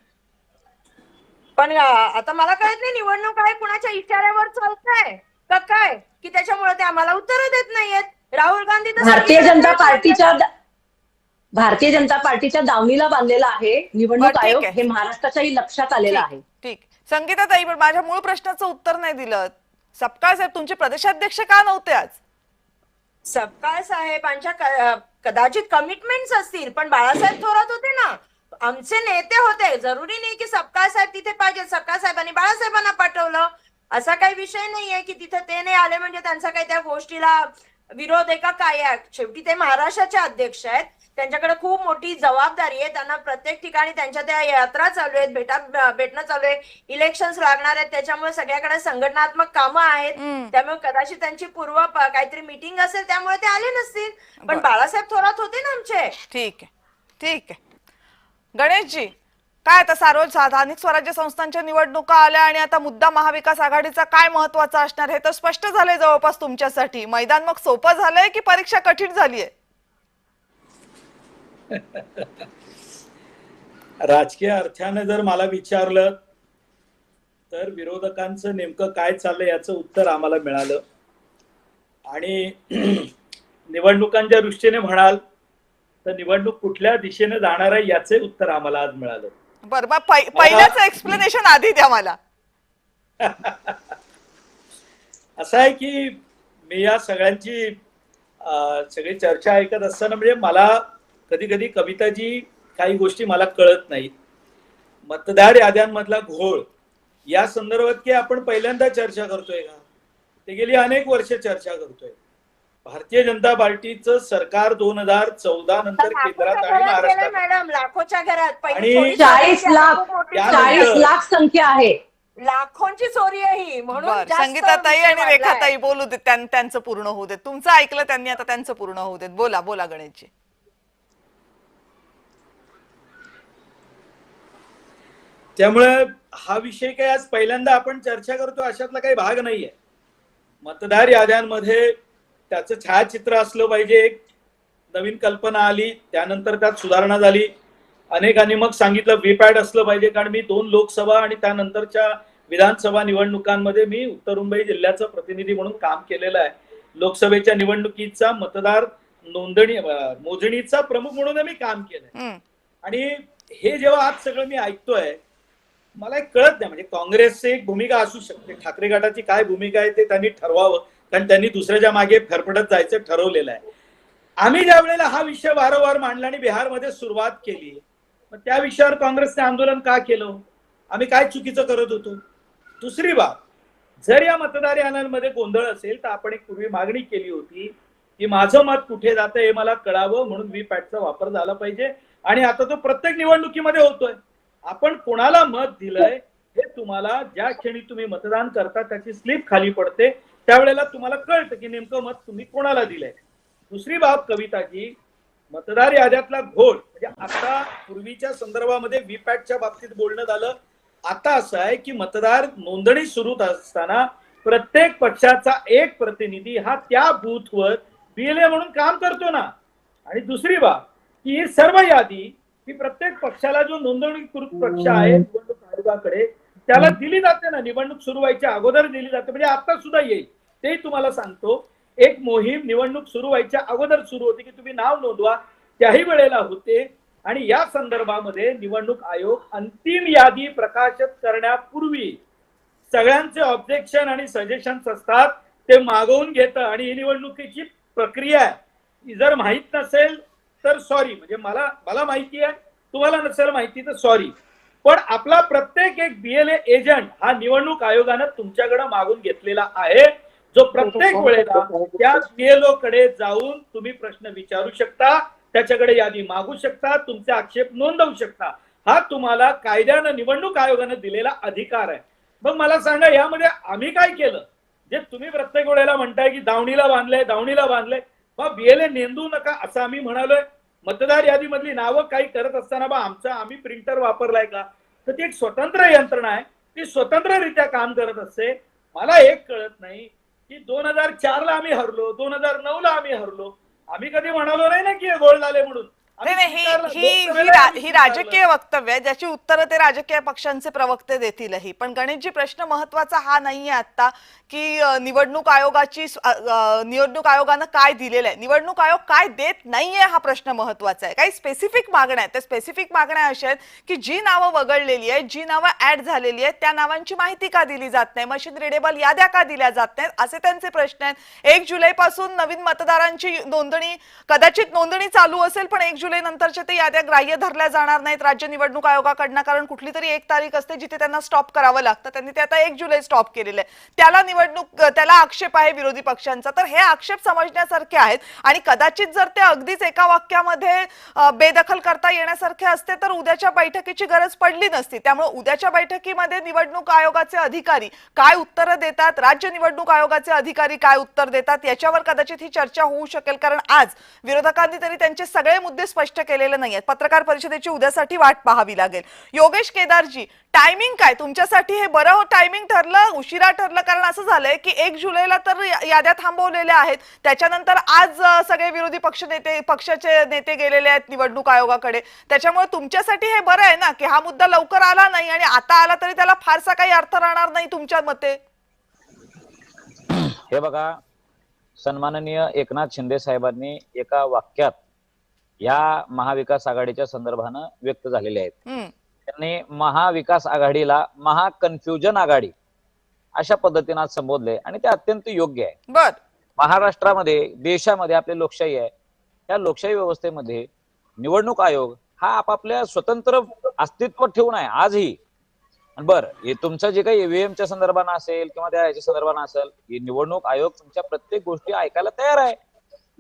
पण आता मला कळत नाही निवडणूक आहे कुणाच्या इशाऱ्यावर चालतंय का काय, की त्याच्यामुळे ते आम्हाला उत्तर देत नाहीयेत. राहुल गांधी तर भारतीय जनता पार्टीच्या दावणीला बांधलेला आहे निवडणूक आयोग, हे महाराष्ट्राच्याही लक्षात आलेलं आहे. ठीक, संगीता ताई, पण माझ्या मूळ प्रश्नाचं उत्तर नाही दिलं. सपकाळ साहेब तुमचे प्रदेशाध्यक्ष का नव्हते आज? सपकाळ साहेबांच्या कदाचित कमिटमेंट्स असतील, पण बाळासाहेब थोरात होते ना, आमचे नेते होते. जरुरी नाही की सपकाळ साहेब तिथे पाहिजे. सपकाळ साहेबांनी बाळासाहेबांना पाठवलं, असा काही विषय नाहीये की तिथे ते नाही आले म्हणजे त्यांचा काही त्या गोष्टीला विरोध आहे का काय आहे. शेवटी ते महाराष्ट्राचे अध्यक्ष आहेत, त्यांच्याकडे खूप मोठी जबाबदारी आहे. त्यांना प्रत्येक ठिकाणी त्यांच्या त्या यात्रा चालू आहेत, भेटणं चालू आहे, इलेक्शन्स लागणार आहेत, त्याच्यामुळे सगळ्याकडे संघटनात्मक कामं आहेत. त्यामुळे कदाचित त्यांची पूर्व काहीतरी मीटिंग असेल, त्यामुळे ते आले नसतील. पण बाळासाहेब थोरात होते ना आमचे. ठीक आहे. गणेशजी, काय आता स्थानिक स्वराज्य संस्थांच्या निवडणुका आल्या आणि आता मुद्दा महाविकास आघाडीचा काय महत्वाचा असणार हे तर स्पष्ट झालंय जवळपास तुमच्यासाठी. मैदान मग सोपं झालंय की परीक्षा कठीण झालीय? राजकीय अर्थाने जर मला विचारलं तर विरोधकांचं नेमकं काय चाललंय याचं उत्तर आम्हाला मिळालं. आणि निवडणुकांच्या दृष्टीने म्हणाल तर निवडणूक कुठल्या दिशेने जाणार आहे याचे उत्तर आम्हाला आज मिळालं. बरं पहिल्याच एक्सप्लेनेशन आधी द्या मला. असं आहे की मी या सगळ्यांची सगळी चर्चा ऐकत असताना म्हणजे मला कधी कधी कविताजी काही गोष्टी मला कळत नाहीत. मतदार याद्यांमधला घोळ या संदर्भात की आपण पहिल्यांदा चर्चा करतोय का? ते गेली अनेक वर्ष चर्चा करतोय. भारतीय जनता पार्टीचं सरकार 2014 नंतर केंद्रात आणि महाराष्ट्रात मॅडम लाखोच्या घरात आणि 40 लाख संख्या आहे. लाखोंची चोरी आहे ही, म्हणून संगीताताई आणि रेखाताई बोलू देत, त्यांचं पूर्ण होऊ देत. तुमचं ऐकलं त्यांनी, आता त्यांचं पूर्ण होऊ देत. बोला बोला गणेशजी. त्यामुळे हा विषय काय आज पहिल्यांदा आपण चर्चा करतो अशातला काही भाग नाहीये. मतदार याद्यांमध्ये त्याचं छायाचित्र असलं पाहिजे, एक नवीन कल्पना आली, त्यानंतर त्यात सुधारणा झाली. अनेकांनी मग सांगितलं व्हीपॅट असलं पाहिजे, कारण मी 2 लोकसभा आणि त्यानंतरच्या विधानसभा निवडणुकांमध्ये मी उत्तर मुंबई जिल्ह्याचं प्रतिनिधी म्हणून काम केलेलं आहे. लोकसभेच्या निवडणुकीचा मतदार नोंदणी मोजणीचा प्रमुख म्हणून मी काम केलंय. आणि हे जेव्हा आज सगळं मी ऐकतोय मला एक कळत नाही, म्हणजे काँग्रेसची एक भूमिका असू शकते, ठाकरे गटाची काय भूमिका आहे ते त्यांनी ठरवावं, कारण त्यांनी दुसऱ्याच्या मागे फरफडत जायचं ठरवलेलं आहे. आम्ही ज्या वेळेला हा विषय वारंवार मांडला आणि बिहारमध्ये सुरुवात केली, मग त्या विषयावर काँग्रेसने आंदोलन का केलं? आम्ही काय चुकीचं करत होतो? दुसरी बाब, जर या मतदार याद्यांमध्ये गोंधळ असेल तर आपण एक पूर्वी मागणी केली होती की माझं मत कुठे जातं हे मला कळावं, म्हणून व्हीपॅटचा वापर झाला पाहिजे. आणि आता तो प्रत्येक निवडणुकीमध्ये होतोय. आपण कोणाला मत दिलंय हे तुम्हाला ज्या क्षणी तुम्ही मतदान करता त्याची स्लिप खाली पडते, त्यावेळेला तुम्हाला कळतं की नेमकं मत तुम्ही कोणाला दिलंय. दुसरी बाब कविताजी, मतदार याद्यातला घोळ म्हणजे आता पूर्वीच्या संदर्भामध्ये व्हीपॅटच्या बाबतीत बोलणं झालं. आता असं आहे की मतदार नोंदणी सुरू असताना प्रत्येक पक्षाचा एक प्रतिनिधी हा त्या बूथवर BLA म्हणून काम करतो ना. आणि दुसरी बाब की ही सर्व यादी ही प्रत्येक पक्षाला जो नोंदणीकृत पक्ष आहे निवडणूक आयोगाकडे त्याला दिली जाते ना, निवडणूक सुरू व्हायच्या अगोदर दिली जाते. म्हणजे आता सुद्धा येईल, तेही तुम्हाला सांगतो. एक मोहीम निवडणूक सुरू व्हायच्या अगोदर सुरू होती की तुम्ही नाव नोंदवा, त्याही वेळेला होते. आणि या संदर्भामध्ये निवडणूक आयोग अंतिम यादी प्रकाशित करण्यापूर्वी सगळ्यांचे ऑब्जेक्शन आणि सजेशन्स असतात, ते मागवून घेतं. आणि ही निवडणुकीची प्रक्रिया आहे. जर माहित नसेल तर सॉरी, म्हणजे मला माहिती आहे, तुम्हाला नसेल माहिती तर सॉरी, पण आपला प्रत्येक एक BLA एजंट हा निवडणूक आयोगानं तुमच्याकडे मागून घेतलेला आहे, जो प्रत्येक वेळेला त्या BLO कडे जाऊन तुम्ही प्रश्न विचारू शकता, त्याच्याकडे यादी मागू शकता, तुमचे आक्षेप नोंदवू शकता. हा तुम्हाला कायद्यानं निवडणूक आयोगानं दिलेला अधिकार आहे. मग मला सांगा, यामध्ये आम्ही काय केलं? जे तुम्ही प्रत्येक वेळेला म्हणताय की दावणीला बांधलंय, मग BLA नेंदू नका असं आम्ही म्हणालोय? मतदार यादीमधली नावं काही करत असताना आम्ही प्रिंटर वापरलाय का? तर ती एक स्वतंत्र यंत्रणा आहे, ती स्वतंत्ररित्या काम करत असते. मला एक कळत नाही की 2004ला आम्ही हरलो, 2009ला आम्ही हरलो, आम्ही कधी म्हणालो नाही ना की गोळ झाले म्हणून. ही राजकीय वक्तव्य आहे, ज्याची उत्तरं ते राजकीय पक्षांचे प्रवक्ते देतीलही. पण गणेशजी, प्रश्न महत्वाचा हा नाहीये आता की निवडणूक आयोगानं काय दिलेलं आहे, निवडणूक आयोग काय देत नाहीये, हा प्रश्न महत्वाचा आहे. काही स्पेसिफिक मागण्या आहेत. त्या स्पेसिफिक मागण्या अशा आहेत की जी नावं वगळलेली आहेत, जी नावं ऍड झालेली आहेत, त्या नावांची माहिती का दिली जात नाही, मशीन रिडेबल याद्या का दिल्या जात नाहीत, असे त्यांचे प्रश्न आहेत. 1 जुलैपासून नवीन मतदारांची कदाचित नोंदणी चालू असेल, पण 1 जुलै नंतरच्या ते याद्या ग्राह्य धरल्या जाणार नाहीत राज्य निवडणूक आयोगाकडनं, कारण कुठली तरी एक तारीख असते जिथे त्यांना स्टॉप करावं लागतं. त्यांनी ते आता 1 जुलै स्टॉप केलेलं आहे. त्याला आक्षेप आहे विरोधी पक्षांचा. तर हे आक्षेप समजण्यासारखे आहेत. आणि कदाचित जर ते अगदीच एका वाक्यामध्ये बेदखल करता येण्यासारखे असते तर उद्याच्या बैठकीची गरज पडली नसती. त्यामुळे उद्याच्या बैठकीमध्ये निवडणूक आयोगाचे अधिकारी काय उत्तरं देतात, राज्य निवडणूक आयोगाचे अधिकारी काय उत्तर देतात, याच्यावर कदाचित ही चर्चा होऊ शकेल. कारण आज विरोधकांनी तरी त्यांचे सगळे मुद्दे स्पष्ट केलेले नाहीयेत. पत्रकार परिषदेची उद्यासाठी वाट पाहावी लागेल. योगेश केदारजी, टायमिंग काय तुमच्यासाठी? हे बरं टायमिंग ठरलं, उशिरा ठरलं? कारण असं झालंय की 1 जुलैला तर याद्या थांबवलेल्या आहेत, त्याच्यानंतर आज सगळे विरोधी पक्षाचे नेते गेलेले आहेत निवडणूक आयोगाकडे. त्याच्यामुळे तुमच्यासाठी हे बरं आहे ना की हा मुद्दा लवकर आला नाही, आणि आता आला तरी त्याला फारसा काही अर्थ राहणार नाही तुमच्या मते? हे बघा, सन्माननीय एकनाथ शिंदे साहेबांनी एका वाक्यात या महाविकास आघाडीच्या संदर्भानं व्यक्त झालेले आहेत. त्यांनी महाविकास आघाडीला महाकन्फ्युजन आघाडी अशा पद्धतीने आज संबोधले आणि ते अत्यंत योग्य आहे. बर, महाराष्ट्रामध्ये, देशामध्ये आपली लोकशाही आहे. त्या लोकशाही व्यवस्थेमध्ये निवडणूक आयोग हा आपापल्या स्वतंत्र अस्तित्व ठेवून आहे आजही. बर, हे तुमचं जे काही ईव्हीएमच्या संदर्भानं असेल किंवा त्या याच्या संदर्भानं असेल, हे निवडणूक आयोग तुमच्या प्रत्येक गोष्टी ऐकायला तयार आहे.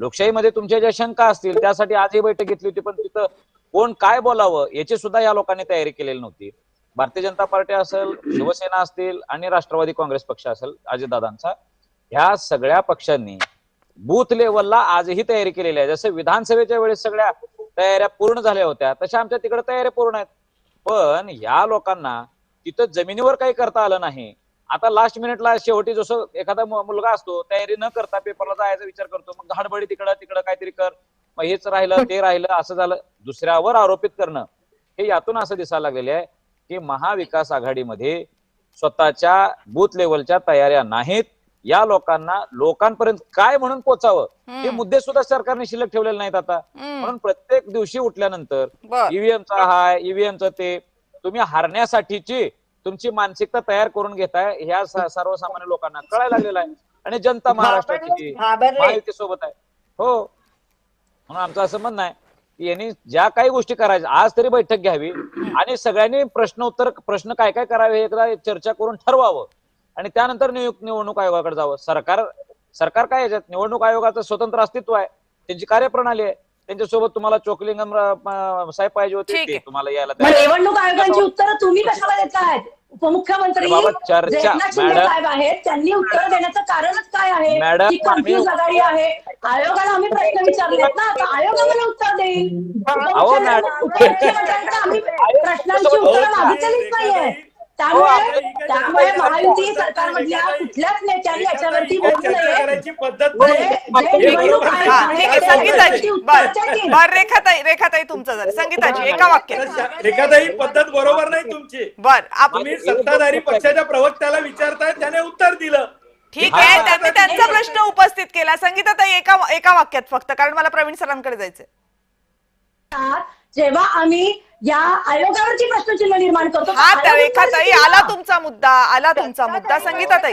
लोकशाहीमध्ये तुमच्या ज्या शंका असतील त्यासाठी आजही बैठक घेतली होती, पण तिथं कोण काय बोलावं याची सुद्धा या लोकांनी तयारी केलेली नव्हती. भारतीय जनता पार्टी असेल, शिवसेना असतील आणि राष्ट्रवादी काँग्रेस पक्ष असेल अजितदादांचा, ह्या सगळ्या पक्षांनी बूथ लेवलला आजही तयारी केलेली आहे. जसं विधानसभेच्या वेळेस सगळ्या तयाऱ्या पूर्ण झाल्या होत्या तशा आमच्या तिकडे तयाऱ्या पूर्ण आहेत. पण या लोकांना तिथं जमिनीवर काही करता आलं नाही. आता लास्ट मिनिटला शेवटी जसं एखादा मुलगा असतो तयारी न करता पेपरला जायचा विचार करतो, मग हडबडी तिकडं काहीतरी कर, मग हेच राहिलं ते राहिलं असं झालं, दुसऱ्यावर आरोपित करणं, हे यातून असं दिसायला लागलेले आहे की महाविकास आघाडीमध्ये स्वतःच्या बूथ लेवलच्या तयाऱ्या नाहीत. या लोकांना लोकांपर्यंत काय म्हणून पोचावं हे मुद्दे सुद्धा सरकारने शिल्लक ठेवलेले नाहीत आता. म्हणून प्रत्येक दिवशी उठल्यानंतर ईव्हीएमचा हाय, ईव्हीएमचं ते, तुम्ही हारण्यासाठीची तुमची मानसिकता तयार करून घेताय ह्या सर्वसामान्य लोकांना कळायला लागलेलं आहे. आणि जनता महाराष्ट्राची महायुती सोबत आहे. हो, म्हणून आमचं असं म्हणणं आहे की यांनी ज्या काही गोष्टी करायच्या आज तरी बैठक घ्यावी आणि सगळ्यांनी प्रश्न काय काय करावे एकदा चर्चा करून ठरवावं आणि त्यानंतर निवडणूक आयोगाकडे जावं. सरकार काय याच्यात, निवडणूक आयोगाचं स्वतंत्र अस्तित्व आहे, त्यांची कार्यप्रणाली आहे. त्यांच्यासोबत तुम्हाला चोकलिंगम साहेब पाहिजे होते, ते तुम्हाला यायला निवडणूक आयोगाची उत्तरं तुम्ही कशाला देतायत? उपमुख्यमंत्री एकनाथ शिंदे साहेब आहेत, त्यांनी उत्तर देण्याचं कारणच काय आहे? मॅडम, कन्फ्युज आघाडी आहे. आयोगाला आम्ही प्रश्न विचारलेत ना, आता आयोग आम्हाला उत्तर देईल. उपमुख्यमंत्र्यांना आम्ही प्रश्नांची उत्तरं मागितलीच नाहीये. त्यामुळे महायुती सरकारमधल्या कुठल्याच नेत्यांनी याच्यावरती बोलू नये. रेखाताई तुमचं जर संगीताची एका वाक्यात. रेखाताई, पद्धत बरोबर नाही तुमची. तुम्ही सत्ताधारी पक्षाच्या प्रवक्त्याला विचारताय, त्याने उत्तर दिलं. ठीक आहे, त्यांनी त्यांचा प्रश्न उपस्थित केला. संगीताताई एका वाक्यात फक्त, कारण मला प्रवीण सरांकडे जायचंय. जेव्हा आम्ही या आयोगावरची प्रश्नचिन्ह निर्माण करतो, रेखाताई आला तुमचा मुद्दा. संगीताताई,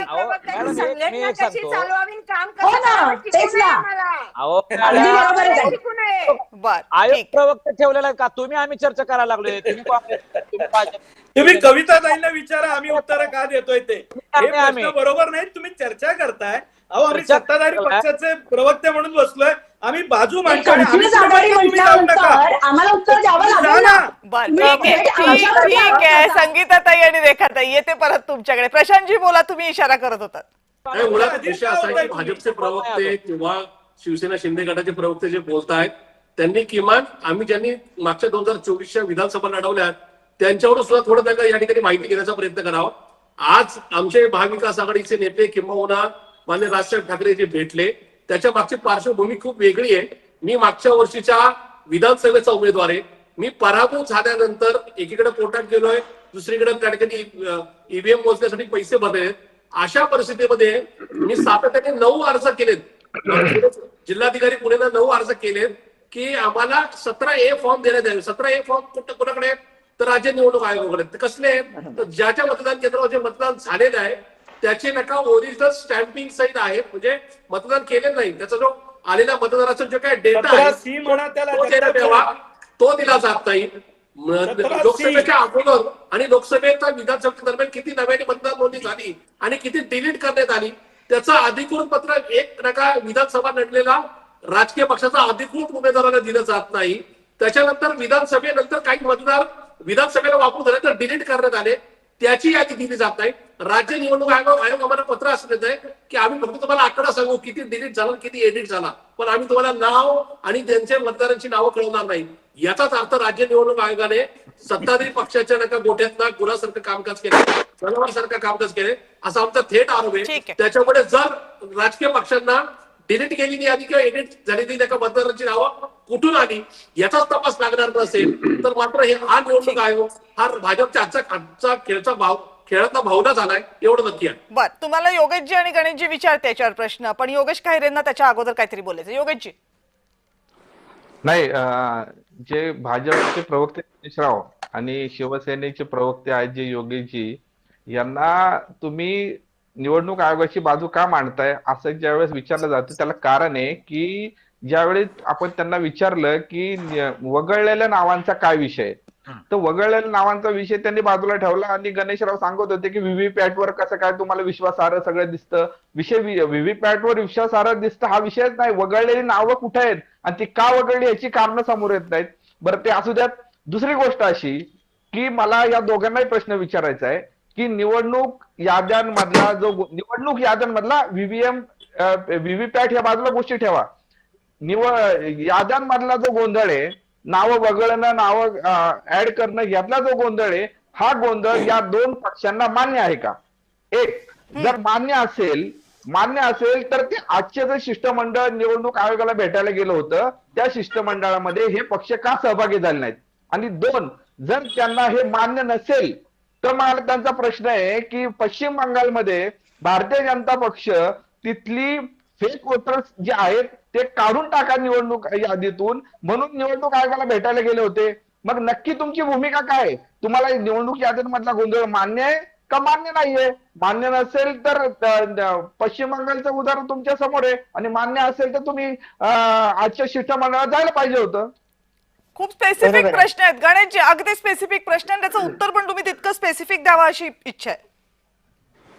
आयोग प्रवक्ते ठेवलेला का तुम्ही? आम्ही चर्चा करायला लागलोय. तुम्ही कविताताईंना विचारा आम्ही उत्तर का देतोय ते. हे प्रश्न बरोबर नाही, तुम्ही चर्चा करताय. अहो, आम्ही सत्ताधारी पक्षाचे प्रवक्ते म्हणून बसलोय, आम्ही बाजू मांडतो. आम्हाला उत्तर द्यावं लागेल. ठीक आहे संगीताताई आणि रेखाताई, येते परत तुमच्याकडे. प्रशांतजी बोला, तुम्ही इशारा करत होतात. मुळात विषय असा आहे की भाजपचे प्रवक्ते किंवा शिवसेना शिंदे गटाचे प्रवक्ते जे बोलतायत त्यांनी किमान आम्ही ज्यांनी मागच्या 2024च्या विधानसभा लढवल्या त्यांच्यावर सुद्धा थोडं त्यांना या ठिकाणी माहिती घेण्याचा प्रयत्न करावा. आज आमचे महाविकास आघाडीचे नेते किंबहुना मान्य राजसाहेब ठाकरे जे भेटले त्याच्या मागची पार्श्वभूमी खूप वेगळी आहे. मी मागच्या वर्षीच्या विधानसभेचा उमेदवार आहे. मी पराभूत झाल्यानंतर एकीकडे कोर्टात गेलोय, दुसरीकडे त्या ठिकाणी ईव्हीएम मोजण्यासाठी पैसे भरले. अशा परिस्थितीमध्ये मी सातत्याने 9 अर्ज केलेत. जिल्हाधिकारी पुणेला 9 अर्ज केलेत की आम्हाला 17A फॉर्म देण्यात यावे. 17A फॉर्म कोणाकडे? तर राज्य निवडणूक आयोगाकडे. कसले आहेत? तर ज्याच्या मतदान केंद्रावर जे मतदान झालेलं आहे त्याचे नका ओरिजिनल स्टॅम्पिंग सहित आहे, म्हणजे मतदान केले नाही त्याचा जो आलेला मतदाराचा जो काय डेटा आहे तो दिला जात नाही. लोकसभेच्या अगोदर आणि लोकसभेच्या विधानसभेच्या दरम्यान किती नव्याने मतदार नोंदणी झाली आणि किती डिलीट करण्यात आली त्याचं अधिकृत पत्र एक नका विधानसभा लढलेला राजकीय पक्षाचा अधिकृत उमेदवाराला दिलं जात नाही. त्याच्यानंतर विधानसभेनंतर काही मतदार विधानसभेला वापरून झाले तर डिलीट करण्यात आले, त्याची यादी दिली जात नाही. राज्य निवडणूक आयोग आम्हाला पत्र असं देत आहे की आम्ही फक्त तुम्हाला आकडा सांगू किती डिलीट झाला किती एडिट झाला, पण आम्ही तुम्हाला नाव आणि त्यांच्या मतदारांची नावं कळवणार नाही. याचाच अर्थ राज्य निवडणूक आयोगाने सत्ताधारी पक्षाच्या नका गोठ्यातनं गुन्हासारखं कामकाज केले, जनावरांसारखं कामकाज केले असा आमचा थेट आरोप आहे. त्याच्यामुळे जर राजकीय पक्षांना डिलीट केलेली यादी किंवा एडिट झालेली नका मतदारांची नावं कुठून आली याचाच तपास लागणार नसेल तर मात्र हा निवडणूक आयोग हा भाजपच्या आजचा खेळचा भाव खेळातला भावना झालाय एवढं नक्की आहे. बर, तुम्हाला योगेशजी आणि गणेशजी विचारते याच्यावर प्रश्न, पण योगेश खैरेंना त्याच्या अगोदर काहीतरी बोलायचं. योगेशजी. नाही, जे भाजपचे प्रवक्ते गणेश राव आणि शिवसेनेचे प्रवक्ते आहेत जे योगेशजी, यांना तुम्ही निवडणूक आयोगाची बाजू का मांडताय असं ज्यावेळेस विचारलं जातं, त्याला कारण आहे की ज्यावेळेस आपण त्यांना विचारलं की वगळलेल्या नावांचा काय विषय, तर वगळलेल्या नावांचा विषय त्यांनी बाजूला ठेवला आणि गणेशराव सांगत होते की व्हीव्हीपॅट वर कसं काय तुम्हाला विश्वासार्ह सगळं दिसतं. विषय व्हीव्हीपॅट वर विश्वासार्ह दिसतं हा विषयच नाही, वगळलेली नावं कुठे आहेत आणि ती का वगळली याची कारणं समोर येत नाहीत. बरं, ते असू द्यात. दुसरी गोष्ट अशी की मला या दोघांनाही प्रश्न विचारायचा आहे की निवडणूक याद्यांमधला व्हीव्हीपॅट या बाजूला गोष्टी ठेवा, याद्यांमधला जो गोंधळ आहे, नावं वगळणं, नावं ऍड करणं यातला जो गोंधळ आहे, हा गोंधळ या दोन पक्षांना मान्य आहे का? एक, जर मान्य असेल तर ते आजचे जे शिष्टमंडळ निवडणूक आयोगाला भेटायला गेलं होतं त्या शिष्टमंडळामध्ये हे पक्ष का सहभागी झाले नाहीत? आणि दोन, जर त्यांना हे मान्य नसेल तर मला त्यांचा प्रश्न आहे की पश्चिम बंगालमध्ये भारतीय जनता पक्ष तिथली फेक वोटर्स जे आहेत ते काढून टाका निवडणूक यादीतून, म्हणून निवडणूक आयोगाला भेटायला गेले होते. मग नक्की तुमची भूमिका काय आहे? तुम्हाला निवडणूक यादीमधला गोंधळ मान्य आहे का मान्य नाहीये? मान्य नसेल तर पश्चिम बंगालचं उदाहरण तुमच्या समोर आहे, आणि मान्य असेल तर तुम्ही आजच्या शिष्टमंडळात जायला पाहिजे होतं. खूप स्पेसिफिक प्रश्न आहेत गणेशजी, अगदी स्पेसिफिक प्रश्न, आणि त्याचं उत्तर पण तुम्ही तितकं स्पेसिफिक द्यावं अशी इच्छा आहे.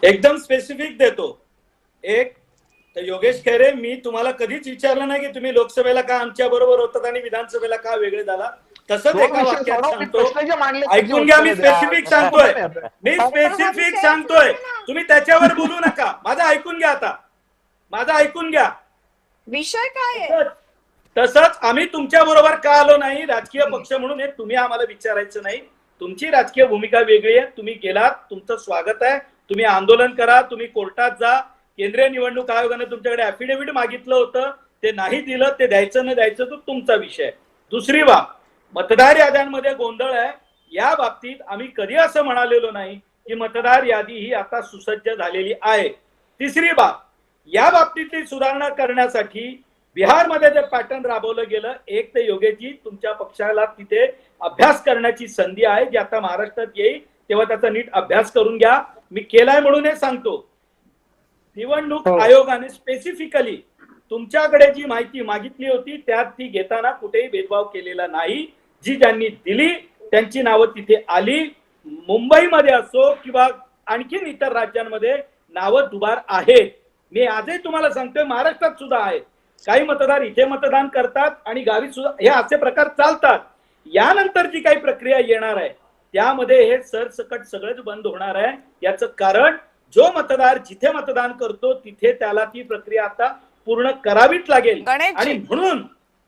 एकदम स्पेसिफिक देतो. एक तर योगेश खैरे, मी तुम्हाला कधीच विचारलं नाही की तुम्ही लोकसभेला का आमच्या बरोबर होतात आणि विधानसभेला का वेगळे झाला. तसंच एका वाक्यात सांगतो, ऐकून घ्या. मी स्पेसिफिक सांगतोय, तुम्ही त्याच्यावर बोलू नका. माझं ऐकून घ्या, आता माझं ऐकून घ्या. विषय काय आहे? तसंच आम्ही तुमच्या बरोबर का आलो नाही राजकीय पक्ष म्हणून, हे तुम्ही आम्हाला विचारायचं नाही. तुमची राजकीय भूमिका वेगळी आहे. तुम्ही गेलात, तुमचं स्वागत आहे. तुम्ही आंदोलन करा, तुम्ही कोर्टात जा. केंद्रीय निवडणूक आयोगाने तुमच्याकडे ऍफिडेव्हिट मागितलं होतं, ते नाही दिलं. ते द्यायचं न द्यायचं तो तुमचा विषय. दुसरी बाब, मतदार याद्यांमध्ये गोंधळ आहे, या बाबतीत आम्ही कधी असं म्हणालेलो नाही की मतदार यादी ही आता सुसज्ज झालेली आहे. तिसरी बाब, या बाबतीतली सुधारणा करण्यासाठी बिहारमध्ये जे पॅटर्न राबवलं गेलं, एक ते योगेशजी तुमच्या पक्षाला तिथे अभ्यास करण्याची संधी आहे, जी आता महाराष्ट्रात येईल तेव्हा त्याचा नीट अभ्यास करून घ्या. मी केलाय म्हणून हे सांगतो. निवडणूक आयोगाने स्पेसिफिकली तुमच्याकडे जी माहिती मागितली होती त्यात ती घेताना कुठेही भेदभाव केलेला नाही. जी ज्यांनी दिली त्यांची नावं तिथे आली. मुंबईमध्ये असो किंवा आणखीन इतर राज्यांमध्ये नावं दुबार आहेत. मी आजही तुम्हाला सांगतोय, महाराष्ट्रात सुद्धा आहेत. काही मतदार इथे मतदान करतात आणि गावी सुद्धा हे असे प्रकार चालतात. यानंतर जी काही प्रक्रिया येणार आहे त्यामध्ये हे सरसकट सगळंच बंद होणार आहे. याचं कारण, जो मतदार जिथे मतदान करतो तिथे त्याला ती प्रक्रिया आता पूर्ण करावीच लागेल. आणि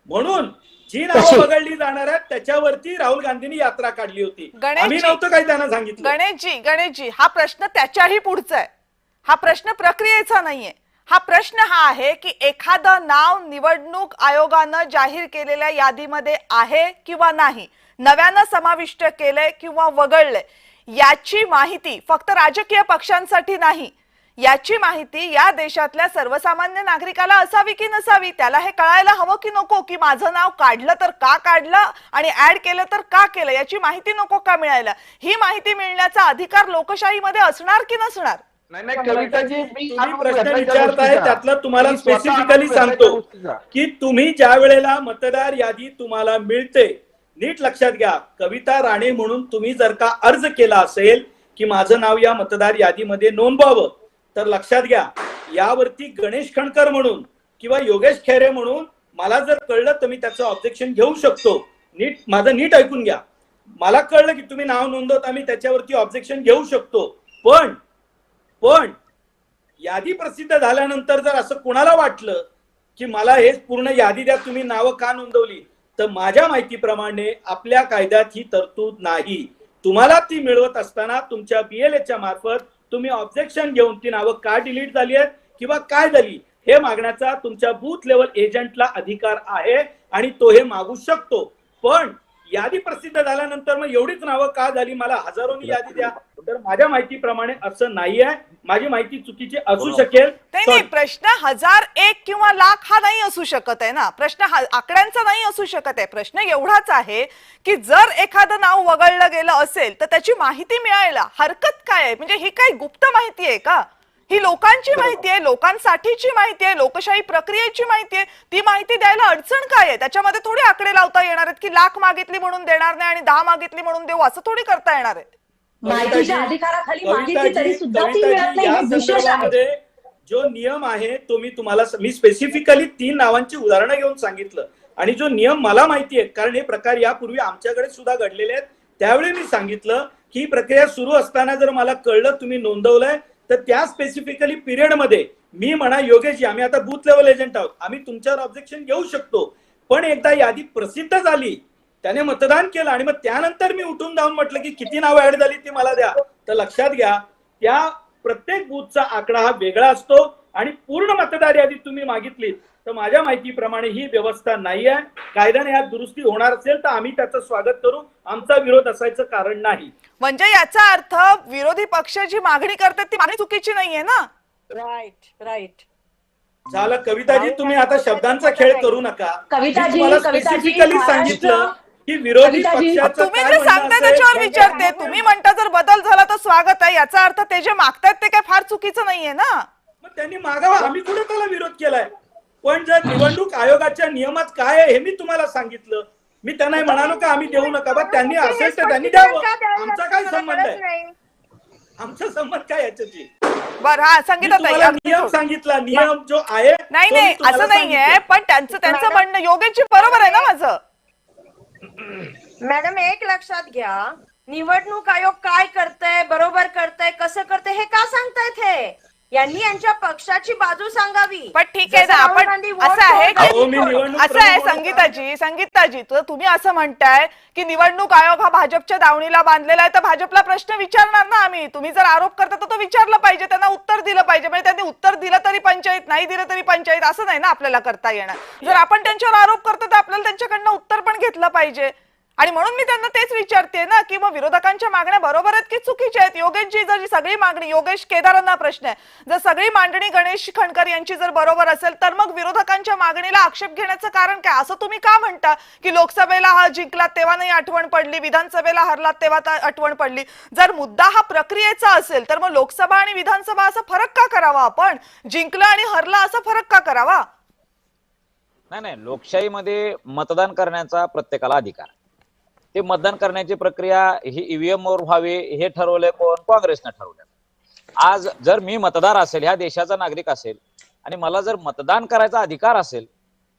म्हणून जी नावं वगळली जाणार आहेत त्याच्यावरती राहुल गांधींनी यात्रा काढली होती. आम्ही नव्हतं काही त्यांना सांगितलं. गणेशजी, हा प्रश्न त्याच्याही पुढचा आहे. हा प्रश्न प्रक्रियेचा नाहीये. हा प्रश्न हा आहे की एखादं नाव निवडणूक आयोगानं जाहीर केलेल्या यादीमध्ये आहे किंवा नाही, नव्यानं समाविष्ट केलंय किंवा वगळलंय, याची माहिती फक्त राजकीय पक्षांसाठी नाही, याची माहिती या देशातल्या सर्वसामान्य नागरिकाला असावी की नसावी. त्याला हे कळायला हवं की नको की माझं नाव काढलं तर का काढलं आणि ऍड केलं तर का केलं, याची माहिती नको का मिळायला. ही माहिती मिळण्याचा अधिकार लोकशाहीमध्ये असणार की नसणार? नाही कविताजी, तुम्ही प्रश्न विचारताय त्यातलं तुम्हाला स्पेसिफिकली सांगतो की तुम्ही ज्या वेळेला मतदार यादी तुम्हाला मिळते, नीट लक्षात घ्या, कविता राणे म्हणून तुम्ही जर का अर्ज केला असेल की माझं नाव या मतदार यादीमध्ये नोंदवावं, तर लक्षात घ्या, यावरती गणेश खणकर म्हणून किंवा योगेश खैरे म्हणून मला जर कळलं तर मी त्याचं ऑब्जेक्शन घेऊ शकतो. माझं नीट ऐकून घ्या. मला कळलं की तुम्ही नाव नोंदवता, मी त्याच्यावरती ऑब्जेक्शन घेऊ शकतो. पण यादी प्रसिद्ध झाल्यानंतर जर असं कोणाला वाटलं की मला हे पूर्ण यादी द्या, तुम्ही नावं का नोंदवली, तर माझ्या माहितीप्रमाणे आपल्या कायद्यात ही तरतूद नाही. तुम्हाला ती मिळवत असताना तुमच्या BLAच्या मार्फत तुम्ही ऑब्जेक्शन घेऊन ती नावं का डिलीट झाली आहेत किंवा काय झाली हे मागण्याचा तुमच्या बूथ लेवल एजंटला अधिकार आहे आणि तो हे मागू शकतो. पण यादी प्रसिद्ध झाल्यानंतर मग एवढीच नावं का झाली, मला हजारोनी यादी द्या, तर माझ्या माहितीप्रमाणे असं नाही आहे. माझी माहिती चुकीची असू शकेल. नाही, प्रश्न 1001 किंवा लाख हा नाही असू शकत आहे ना. प्रश्न आकड्यांचा नाही असू शकत आहे. प्रश्न एवढाच आहे की जर एखादं नाव वगळलं गेलं असेल तर त्याची माहिती मिळायला हरकत काय आहे? म्हणजे ही काय गुप्त माहिती आहे का? ही लोकांची माहिती आहे, लोकांसाठीची माहिती आहे, लोकशाही प्रक्रियेची माहिती आहे. ती माहिती द्यायला अडचण काय आहे? त्याच्यामध्ये थोडी आकडे लावता येणार आहेत की लाख मागितली म्हणून देणार नाही आणि 10 मागितली म्हणून देऊ, असं थोडी करता येणार आहे. माहितीच्या अधिकाराखाली माहिती तरी सुद्धा ती मिळत नाही, हे विशेष आहे. जो नियम आहे तो मी स्पेसिफिकली 3 नावांची उदाहरणं घेऊन सांगितलं आणि जो नियम मला माहिती आहे, कारण हे प्रकार यापूर्वी आमच्याकडे सुद्धा घडलेले आहेत. त्यावेळी मी सांगितलं की प्रक्रिया सुरू असताना जर मला कळलं तुम्ही नोंदवलंय तर त्या स्पेसिफिकली पिरियडमध्ये मी म्हणा योगेशजी, आम्ही आता बूथ लेवल एजंट आहोत, आम्ही तुमच्यावर ऑब्जेक्शन घेऊ शकतो. पण एकदा यादी प्रसिद्ध झाली, त्याने मतदान केलं आणि मग त्यानंतर मी उठून जाऊन म्हटलं की किती नावं ऍड झाली ती मला द्या, तर लक्षात घ्या त्या प्रत्येक बूथचा आकडा हा वेगळा असतो आणि पूर्ण मतदार यादी तुम्ही मागितली तर माझ्या माहितीप्रमाणे ही व्यवस्था नाही आहे. कायद्याने यात दुरुस्ती होणार असेल तर आम्ही त्याचं स्वागत करू, आमचा विरोध असायचं कारण नाही. म्हणजे याचा अर्थ विरोधी पक्ष जी मागणी करतात ती मागणी चुकीची नाहीये ना. राईट. झालं कविताजी, तुम्ही आता शब्दांचा खेळ करू नका. कविताजी, मी तुम्हाला कविताजी, स्पेसिफिकली सांगितलं की विरोधी कविताजी, पक्षाचं तुम्ही काय जे म्हणणं सांगताय असेल, त्याच्यावर विचारते. तुम्ही म्हणता जर बदल झाला तर स्वागत आहे, याचा अर्थ ते जे मागतायत ते काय फार चुकीचं नाहीये ना. मग त्यांनी मागावा, आम्ही कुठे त्याला विरोध केलाय. पण जर निवडणूक आयोगाच्या नियमात काय आहे हे मी तुम्हाला सांगितलं. मी त्यांना म्हणालो का आम्ही देऊ नका, बा त्यांनी असेल तर त्यांनी द्यावं. आमचा काय संबंध आहे? आमचा संबंध काय याच्याशी? बरं, हा संगीताताई, नियम सांगितला, नियम जो आहे नाही तो मी नाही तुम्हाला असं नाहीये, सांगितलं. पण त्यांचं म्हणणं योगेशजी बरोबर आहे ना माझं. मॅडम एक लक्षात घ्या, निवडणूक आयोग काय करतंय, बरोबर करतंय, कसं करतंय हे का सांगतायत? हे यांनी यांच्या पक्षाची बाजू सांगावी. पण ठीक आहे ना, जसं आपण राहुल गांधी वोट असं आहे तोड अहो, मी निवडणूक असं आहे प्रमुख संगीताजी तर तुम्ही असं म्हणताय की निवडणूक आयोग हा भाजपच्या दावणीला बांधलेला आहे तर भाजपला प्रश्न विचारणार ना आम्ही. तुम्ही जर आरोप करता तर तो विचारला पाहिजे, त्यांना उत्तर दिलं पाहिजे. म्हणजे त्यांनी उत्तर दिलं तरी पंचायत, नाही दिलं तरी पंचायत, असं नाही ना आपल्याला करता येणार. जर आपण त्यांच्यावर आरोप करतो तर आपल्याला त्यांच्याकडनं उत्तर पण घेतलं पाहिजे. आणि म्हणून मी त्यांना तेच विचारते ना की मग विरोधकांच्या मागण्या बरोबर आहेत की चुकीच्या आहेत? योगेशजी, जर सगळी मागणी, योगेश केदारांना प्रश्न आहे, जर सगळी मांडणी गणेश खंडकर यांची जर बरोबर असेल तर मग विरोधकांच्या मागणीला आक्षेप घेण्याचं कारण काय? असं तुम्ही का म्हणता की लोकसभेला हा जिंकला तेव्हा नाही आठवण पडली, विधानसभेला हरला तेव्हा आठवण पडली? जर मुद्दा हा प्रक्रियेचा असेल तर मग लोकसभा आणि विधानसभा असा फरक का करावा? आपण जिंकलं आणि हरला असा फरक का करावा? नाही, लोकशाहीमध्ये मतदान करण्याचा प्रत्येकाला अधिकार. ते मतदान करण्याची प्रक्रिया ही ईव्हीएम वर व्हावी हे ठरवलंय कोण? काँग्रेसनं ठरवलं. आज जर मी मतदार असेल, ह्या देशाचा नागरिक असेल आणि मला जर मतदान करायचा अधिकार असेल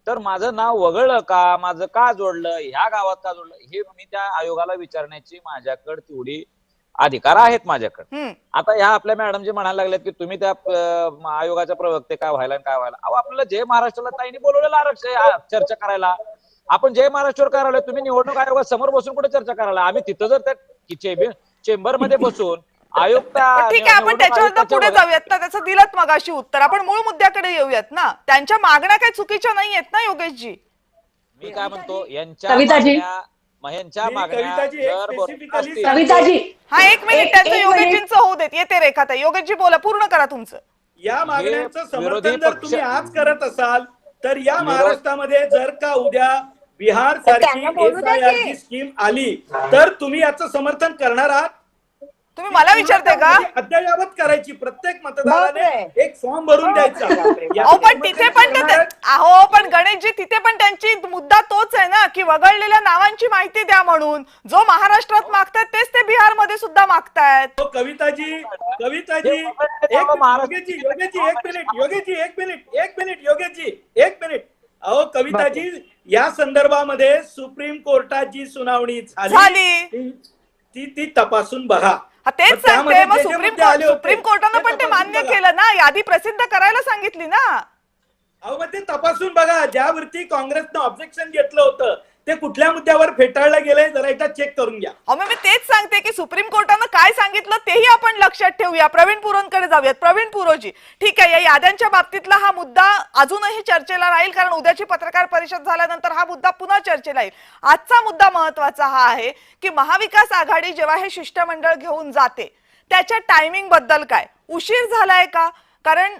तर माझं नाव वगळलं का, माझं का जोडलं, ह्या गावात का जोडलं, हे मी त्या आयोगाला विचारण्याची माझ्याकडे तेवढी अधिकार आहेत माझ्याकडे. आता ह्या आपल्या मॅडम जे म्हणायला लागल्यात की तुम्ही त्या आयोगाच्या प्रवक्ते काय व्हायला काय व्हायला, अहो आपल्याला जय महाराष्ट्राला ताईने बोलवलेलं आरक्षण चर्चा करायला. आपण जय महाराष्ट्र करायला, तुम्ही निवडणूक आयोगात समोर बसून कुठे चर्चा करायला? आम्ही तिथं जर त्या चेंबर मध्ये बसून आयोग ठीक आहे, आपण त्याच्यावर पुढे जाऊयात ना. त्याचं दिलत मगाशी उत्तर. आपण मूळ मुद्द्याकडे येऊयात ना. त्यांच्या मागण्या काही चुकीच्या नाही आहेत ना योगेशजी? मी काय म्हणतो, यांच्या कविताजी, मागण्या कविताजी, हा एक मिनिट, त्यांचं योगेशजींचं होऊ देत. येते रेखाताई. योगेशजी बोला, पूर्ण करा तुमचं. या मागण्यांचं समर्थन जर तुम्ही आज करत असाल तर या महाराष्ट्रामध्ये जर का उद्या बिहार सारखी SIR स्कीम आली तर तुम्ही याचं समर्थन करणार आहात? तुम्ही मला विचारते का? अद्ययावत करायची, प्रत्येक मतदाराने एक फॉर्म भरून द्यायचा. अहो पण तिथे पण अहो पण गणेशजी, तिथे पण त्यांची मुद्दा तोच आहे ना की वगळलेल्या नावांची माहिती द्या म्हणून. जो महाराष्ट्रात मागतात तेच ते बिहार मध्ये सुद्धा मागतायत. कविताजी, एक मिनिट. अहो कविताजी, या संदर्भामध्ये सुप्रीम कोर्टात जी सुनावणी झाली ती तपासून बघा. तेच सांगते, मग सुप्रीम कोर्टानं पण ते मान्य केलं ना, यादी प्रसिद्ध करायला सांगितली ना. अहो मग ते तपासून बघा. ज्यावरती काँग्रेसनं ऑब्जेक्शन घेतलं होतं ते कुठल्या मुद्द्यावर फेटाळलं गेलंय जरा एकदा चेक करून घ्या. अहो मी तेच सांगते की सुप्रीम कोर्टानं काय सांगितलं तेही आपण लक्षात ठेवूया. प्रवीण पुरोंकडे जाऊयात. प्रवीण पुरोजी, ठीक आहे, या याद्यांच्या बाबतीतला हा मुद्दा अजूनही चर्चेला राहील कारण उद्याची पत्रकार परिषद झाल्यानंतर हा मुद्दा पुन्हा चर्चेला येईल. आजचा मुद्दा महत्वाचा हा आहे की महाविकास आघाडी जेव्हा हे शिष्टमंडळ घेऊन जाते त्याच्या टायमिंग बद्दल काय, उशीर झालाय का? कारण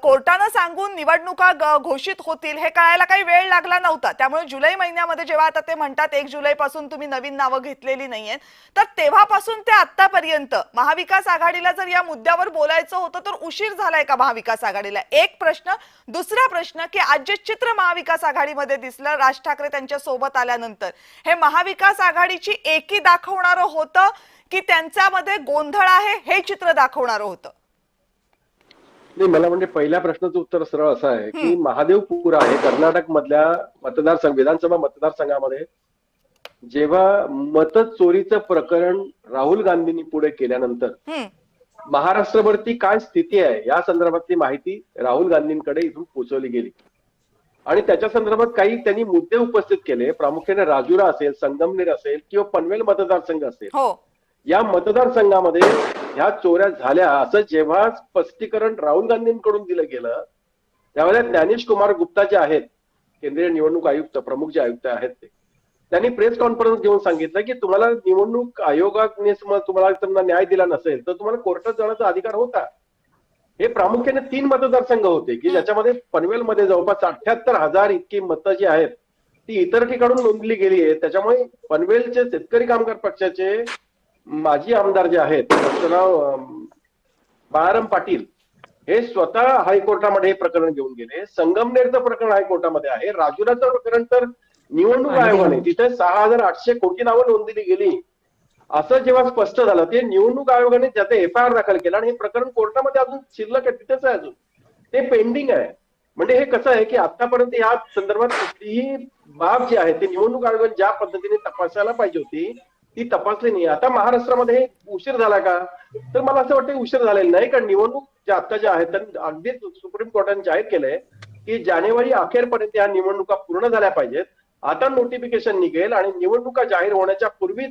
कोर्टानं सांगून निवडणुका घोषित होतील हे कळायला काही वेळ लागला नव्हता. त्यामुळे जुलै महिन्यामध्ये जेव्हा आता ते म्हणतात 1 जुलैपासून तुम्ही नवीन नावं घेतलेली नाहीयेत, तर तेव्हापासून ते आतापर्यंत महाविकास आघाडीला जर या मुद्द्यावर बोलायचं होतं तर उशीर झालाय का महाविकास आघाडीला? एक प्रश्न. दुसरा प्रश्न की आज जे चित्र महाविकास आघाडीमध्ये दिसलं राज ठाकरे त्यांच्या सोबत आल्यानंतर, हे महाविकास आघाडीची एकी दाखवणारं होतं की त्यांच्यामध्ये गोंधळ आहे हे चित्र दाखवणारं होतं? नाही, मला म्हणजे पहिल्या प्रश्नाचं उत्तर सरळ असं आहे की महादेवपूर आहे कर्नाटक मधल्या विधानसभा मतदारसंघामध्ये जेव्हा मतचोरीचं प्रकरण राहुल गांधींनी पुढे केल्यानंतर महाराष्ट्रावरती काय स्थिती आहे या संदर्भातली माहिती राहुल गांधींकडे इथून पोहोचवली गेली आणि त्याच्या संदर्भात काही त्यांनी मुद्दे उपस्थित केले. प्रामुख्याने राजुरा असेल, संगमनेर असेल किंवा पनवेल मतदारसंघ असेल, या मतदारसंघामध्ये ह्या चोऱ्या झाल्या असं जेव्हा स्पष्टीकरण राहुल गांधींकडून दिलं गेलं, त्यावेळेला ज्ञानेश कुमार गुप्ता जे आहेत केंद्रीय निवडणूक आयुक्त, प्रमुख जे आयुक्त आहेत त्यांनी प्रेस कॉन्फरन्स घेऊन सांगितलं की तुम्हाला निवडणूक आयोगाने तुम्हाला न्याय दिला नसेल तर तुम्हाला कोर्टात जाण्याचा अधिकार होता. हे प्रामुख्याने 3 मतदारसंघ होते की ज्याच्यामध्ये पनवेलमध्ये जवळपास 78,000 इतकी मतं जी आहेत ती इतर ठिकाणून नोंदली गेली आहेत. त्याच्यामुळे पनवेलचे शेतकरी कामगार पक्षाचे माजी आमदार जे आहेत त्यांचं नाव बाळाराम पाटील हे स्वतः हायकोर्टामध्ये हे प्रकरण घेऊन गेले. संगमनेरचं प्रकरण हायकोर्टामध्ये आहे. राजुराचं प्रकरण तर निवडणूक आयोगाने तिथे 6,800 कोटी नावं नोंदली गेली असं जेव्हा स्पष्ट झालं, ते निवडणूक आयोगाने त्याचं FIR दाखल केला आणि हे प्रकरण कोर्टामध्ये अजून शिल्लक आहे, तिथेच आहे, अजून ते पेंडिंग आहे. म्हणजे हे कसं आहे की आतापर्यंत या संदर्भात कुठलीही बाब जी आहे ती निवडणूक आयोगाने ज्या पद्धतीने तपासायला पाहिजे होती ती तपासली नाही. आता महाराष्ट्रामध्ये उशीर झाला का, तर मला असं वाटतं उशीर झालेला नाही, कारण निवडणूक ज्या आता ज्या आहेत अगदीच सुप्रीम कोर्टाने जाहीर केलंय की जानेवारी अखेरपर्यंत या निवडणुका पूर्ण झाल्या पाहिजेत. आता नोटिफिकेशन निघेल आणि निवडणुका जाहीर होण्याच्या पूर्वीच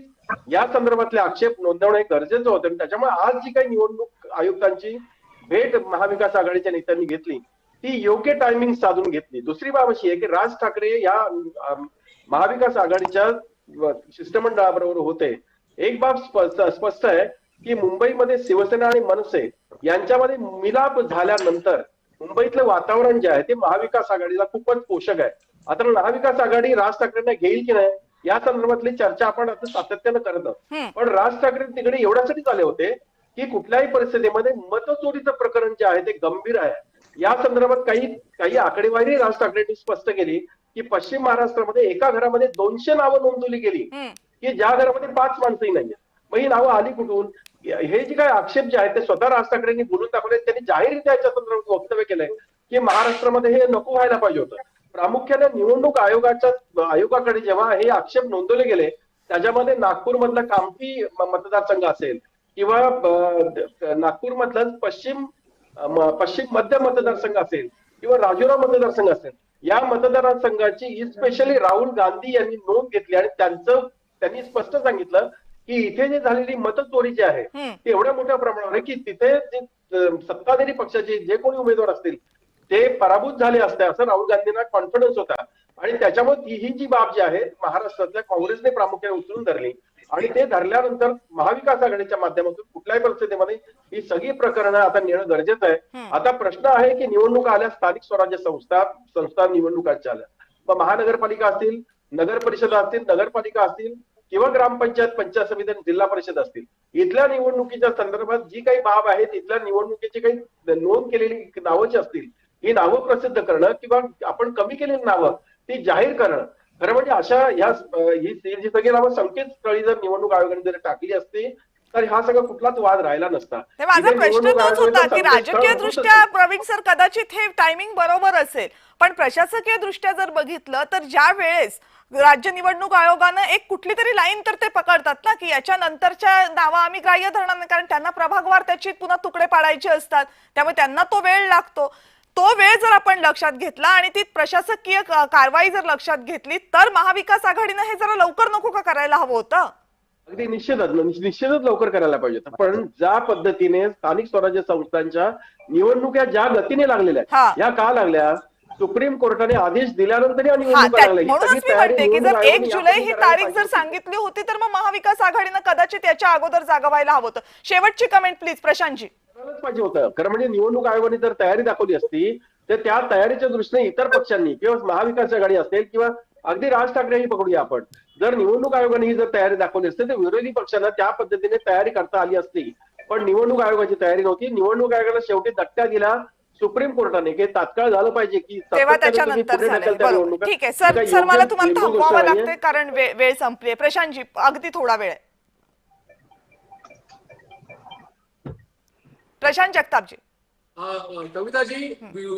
या संदर्भातले आक्षेप नोंदवणे गरजेचं होतं आणि त्याच्यामुळे आज जी काही निवडणूक आयुक्तांची भेट महाविकास आघाडीच्या नेत्यांनी घेतली ती योग्य टायमिंग साधून घेतली. दुसरी बाब अशी आहे की राज ठाकरे या महाविकास आघाडीच्या शिष्टमंडळाबरोबर होते. एक बाब स्पष्ट आहे की मुंबईमध्ये शिवसेना आणि मनसे यांच्यामध्ये मिलाप झाल्यानंतर मुंबईतलं वातावरण जे आहे ते महाविकास आघाडीला खूपच पोषक आहे. आता महाविकास आघाडी राज ठाकरेंना घेईल की नाही या संदर्भातली चर्चा आपण आता सातत्यानं करत आहोत. पण राज ठाकरे तिकडे एवढ्यासाठी झाले होते की कुठल्याही परिस्थितीमध्ये मतचोरीचं प्रकरण जे आहे ते गंभीर आहे. या संदर्भात काही आकडेवारी राज ठाकरेंनी स्पष्ट केली की पश्चिम महाराष्ट्रामध्ये एका घरामध्ये 200 नावं नोंदवली गेली की ज्या घरामध्ये 5 माणसंही नाहीये. मग ही नावं आली कुठून? हे जे काही आक्षेप जे आहेत ते स्वतः राज ठाकरेंनी बोलून दाखवले. त्यांनी जाहीररित्या याच्या संदर्भात वक्तव्य केलंय की महाराष्ट्रामध्ये हे नको व्हायला पाहिजे होतं. प्रामुख्याने निवडणूक आयोगाकडे जेव्हा हे आक्षेप नोंदवले गेले त्याच्यामध्ये नागपूर मधला कामठी मतदारसंघ असेल किंवा नागपूर मधला पश्चिम मध्य मतदारसंघ असेल किंवा राजुरा मतदारसंघ असेल, या मतदारसंघाची स्पेशली राहुल गांधी यांनी नोंद घेतली आणि त्यांनी स्पष्ट सांगितलं की इथे जे झालेली मतचोरी जी आहे ती एवढ्या मोठ्या प्रमाणावर आहे की तिथे जे सत्ताधारी पक्षाचे जे कोणी उमेदवार असतील ते पराभूत झाले असते असं राहुल गांधींना कॉन्फिडन्स होता. आणि त्याच्यामुळे ही जी बाब जी आहे महाराष्ट्रातल्या काँग्रेसने प्रामुख्याने उचलून धरली आणि ते धरल्यानंतर महाविकास आघाडीच्या माध्यमातून कुठल्याही परिस्थितीमध्ये ही सगळी प्रकरणं आता नेणं गरजेचं आहे. आता प्रश्न आहे की निवडणुका आल्या, स्थानिक स्वराज्य संस्था निवडणुकांच्या आल्या, मग महानगरपालिका असतील, नगर परिषदा असतील, नगरपालिका असतील किंवा ग्रामपंचायत, पंचायत समिती, जिल्हा परिषद असतील, इथल्या निवडणुकीच्या संदर्भात जी काही बाब आहे तिथल्या निवडणुकीची काही नोंद केलेली नावं जी असतील ही नावं प्रसिद्ध करणं किंवा आपण कमी केलेली नावं ती जाहीर करणं. खरं म्हणजे अशा ही सगळी नावं संकेतस्थळी जर निवडणूक आयोगाने जर टाकली असती तर हा सगळा कुठलाच वाद राहिला नसता. माझा प्रश्न तोच होता की राजकीय दृष्ट्या प्रवीण सर कदाचित हे टायमिंग बरोबर असेल, पण प्रशासकीय दृष्ट्या जर बघितलं तर ज्या वेळेस राज्य निवडणूक आयोगानं एक कुठली तरी लाईन तर ते पकडतात ना की याच्या नंतरच्या नावा आम्ही ग्राह्य धरणार नाही, कारण त्यांना प्रभागवार त्याची पुन्हा तुकडे पाडायचे असतात, त्यामुळे त्यांना तो वेळ लागतो. तो वेळ जर आपण लक्षात घेतला आणि ती प्रशासकीय कारवाई जर लक्षात घेतली तर महाविकास आघाडीनं हे जरा लवकर नको का करायला हवं होतं? अगदी निश्चितच लवकर करायला पाहिजे. पण ज्या पद्धतीने स्थानिक स्वराज्य संस्थांच्या निवडणुका ज्या गतीने लागलेल्या या का लागल्या सुप्रीम कोर्टाने आदेश दिल्यानंतर या हा निवडणुका लागल्या. ही म्हणूनच सगळी मी तयारी म्हणते की निवडणूक जर 1 आयोगाने जुलै यापूर्वी ही करायला तारीख पाहिजे जर होती. सांगितली होती तर मग महाविकास आघाडीनं कदाचित याच्या अगोदर जागवायला हवं होतं. शेवटची कमेंट प्लीज प्रशांतजी. करायलाच पाहिजे होतं. खरं म्हणजे निवडणूक आयोगाने जर तयारी दाखवली असती तर त्या तयारीच्या दृष्टीने इतर पक्षांनी किंवा महाविकास आघाडी असेल किंवा अगदी राज ठाकरेही पकडूया आपण, जर निवडणूक आयोगाने ही जर तयारी दाखवली असते तर विरोधी पक्षांना त्या पद्धतीने तयारी करता आली असती. पण निवडणूक आयोगाची तयारी नव्हती. निवडणूक आयोगाला शेवटी धक्का दिला सुप्रीम कोर्टाने की तात्काळ झालं पाहिजे की तेव्हा त्याच्यानंतर झालं. बरोबर, ठीक आहे सर मला तुम्हाला थांबवावं लागतंय कारण वेळ संपली आहे. प्रशांतजी अगदी थोडा वेळ आहे. प्रशांत जगतापजी. कविताजी,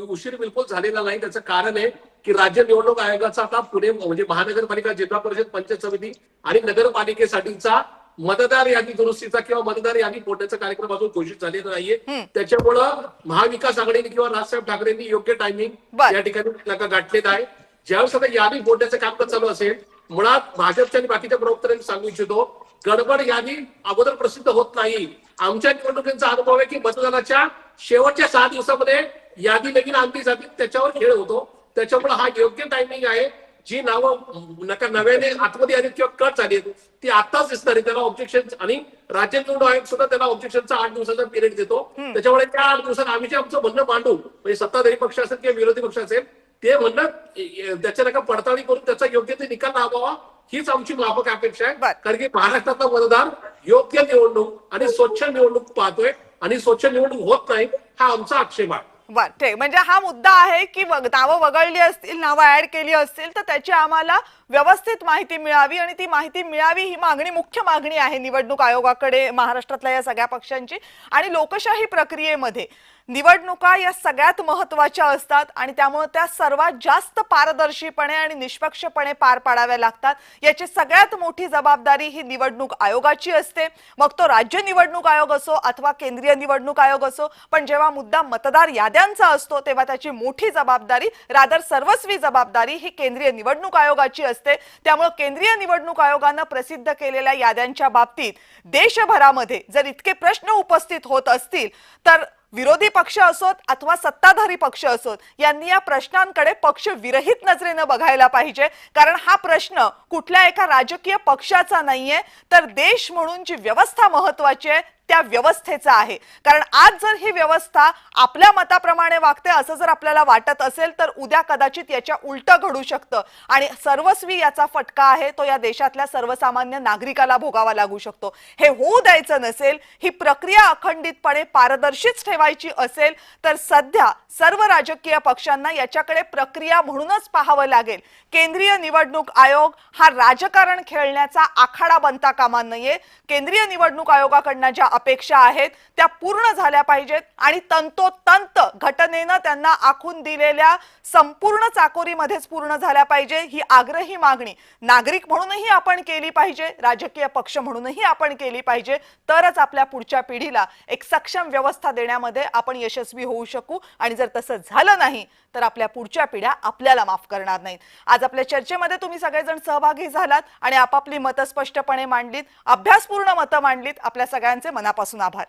उशीर बिलकुल झालेला नाही. त्याचं कारण आहे की राज्य निवडणूक आयोगाचा आता पुणे म्हणजे महानगरपालिका, जिल्हा परिषद, पंचायत समिती आणि नगरपालिकेसाठीचा मतदार यादी दुरुस्तीचा किंवा मतदार यादी फोडण्याचा कार्यक्रम अजून घोषित झालेला नाहीये. त्याच्यामुळं महाविकास आघाडीने किंवा राजसाहेब ठाकरेंनी योग्य टायमिंग या ठिकाणी गाठलेलं आहे. ज्यावेळेस आता यादी फोडण्याचं कामकाज चालू असेल, मुळात भाजपच्या आणि बाकीच्या प्रवक्त्यांनी सांगू इच्छितो, गडबड यादी अगोदर प्रसिद्ध होत नाही. आमच्या निवडणुकीचा अनुभव आहे की मतदानाच्या शेवटच्या 6 दिवसामध्ये यादी नवीन आणली जाते, त्याच्यावर खेळ होतो. त्याच्यामुळे हा योग्य टायमिंग आहे. जी नावं नव्याने आतमध्ये आली किंवा कट झाली ती आताच दिसणार आहे. त्याला ऑब्जेक्शन आणि राज्य निवडणूक आयोग सुद्धा त्याला ऑब्जेक्शनचा 8 दिवसाचा पिरियड देतो. त्याच्यामुळे त्या 8 दिवसात आम्ही जे आमचं म्हणणं मांडू, म्हणजे सत्ताधारी पक्ष असेल किंवा विरोधी पक्ष असेल, ते म्हणणं त्याच्या नका पडताळणी करून त्याचा योग्य ते निकाल लावावा हीच आमची माफक अपेक्षा आहे. कारण की महाराष्ट्रातला मतदार योग्य निवडणूक आणि स्वच्छ निवडणूक पाहतोय आणि स्वच्छ निवडणूक होत नाही हा आमचा आक्षेप आहे. बर, ठीक. म्हणजे हा मुद्दा आहे की नावं वगळली असतील, नावं ऍड केली असतील तर त्याची आम्हाला व्यवस्थित माहिती मिळावी आणि ती माहिती मिळावी ही मागणी, मुख्य मागणी आहे निवडणूक आयोगाकडे महाराष्ट्रातल्या या सगळ्या पक्षांची. आणि लोकशाही प्रक्रियेमध्ये निवडणुका या सगळ्यात महत्त्वाच्या असतात आणि त्यामुळे त्या सर्वात जास्त पारदर्शीपणे आणि निष्पक्षपणे पार पाडाव्या लागतात. याची सगळ्यात मोठी जबाबदारी ही निवडणूक आयोगाची असते, मग तो राज्य निवडणूक आयोग असो अथवा केंद्रीय निवडणूक आयोग असो. पण जेव्हा मुद्दा मतदार याद्यांचा असतो तेव्हा त्याची मोठी जबाबदारी, रादर सर्वस्वी जबाबदारी ही केंद्रीय निवडणूक आयोगाची असते. त्यामुळे केंद्रीय निवडणूक आयोगानं प्रसिद्ध केलेल्या याद्यांच्या बाबतीत देशभरामध्ये जर इतके प्रश्न उपस्थित होत असतील तर विरोधी पक्ष असोत अथवा सत्ताधारी पक्ष असोत यांनी या प्रश्नांकडे पक्ष विरहित नजरेनं बघायला पाहिजे. कारण हा प्रश्न कुठल्या एका राजकीय पक्षाचा नाहीये, तर देश म्हणून जी व्यवस्था महत्वाची आहे त्या व्यवस्थेचा आहे. कारण आज जर ही व्यवस्था आपल्या मताप्रमाणे वागते असं जर आपल्याला वाटत असेल तर उद्या कदाचित याच्या उलटं घडू शकतं आणि सर्वस्वी याचा फटका आहे तो या देशातल्या सर्वसामान्य नागरिकाला भोगावा लागू शकतो. हे होऊ द्यायचं नसेल, ही प्रक्रिया अखंडितपणे पारदर्शीच ठेवायची असेल तर सध्या सर्व राजकीय पक्षांना याच्याकडे प्रक्रिया म्हणूनच पाहावं लागेल. केंद्रीय निवडणूक आयोग हा राजकारण खेळण्याचा आखाडा बनता कामा नये. केंद्रीय निवडणूक आयोगाकडनं ज्या अपेक्षा आहेत त्या पूर्ण झाल्या पाहिजेत आणि तंतोतंत घटनेनं त्यांना आखून दिलेल्या संपूर्ण चाकोरीमध्येच पूर्ण झाल्या पाहिजे. ही आग्रही मागणी नागरिक म्हणूनही आपण केली पाहिजे, राजकीय पक्ष म्हणूनही आपण केली पाहिजे. तरच आपल्या पुढच्या पिढीला एक सक्षम व्यवस्था देण्यामध्ये आपण यशस्वी होऊ शकू. आणि जर तसं झालं नाही तर आपल्या पुढच्या पिढ्या आपल्याला माफ करणार नाहीत. आज आपल्या चर्चेमध्ये तुम्ही सगळेजण सहभागी झालात आणि आपापली मतं स्पष्टपणे मांडलीत, अभ्यासपूर्ण मतं मांडलीत. आपल्या सगळ्यांचे मनापासून आभार.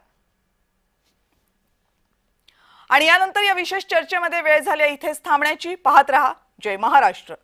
आणि यानंतर या विशेष चर्चेमध्ये वेळ झाली इथेच थांबण्याची. पाहत रहा जय महाराष्ट्र.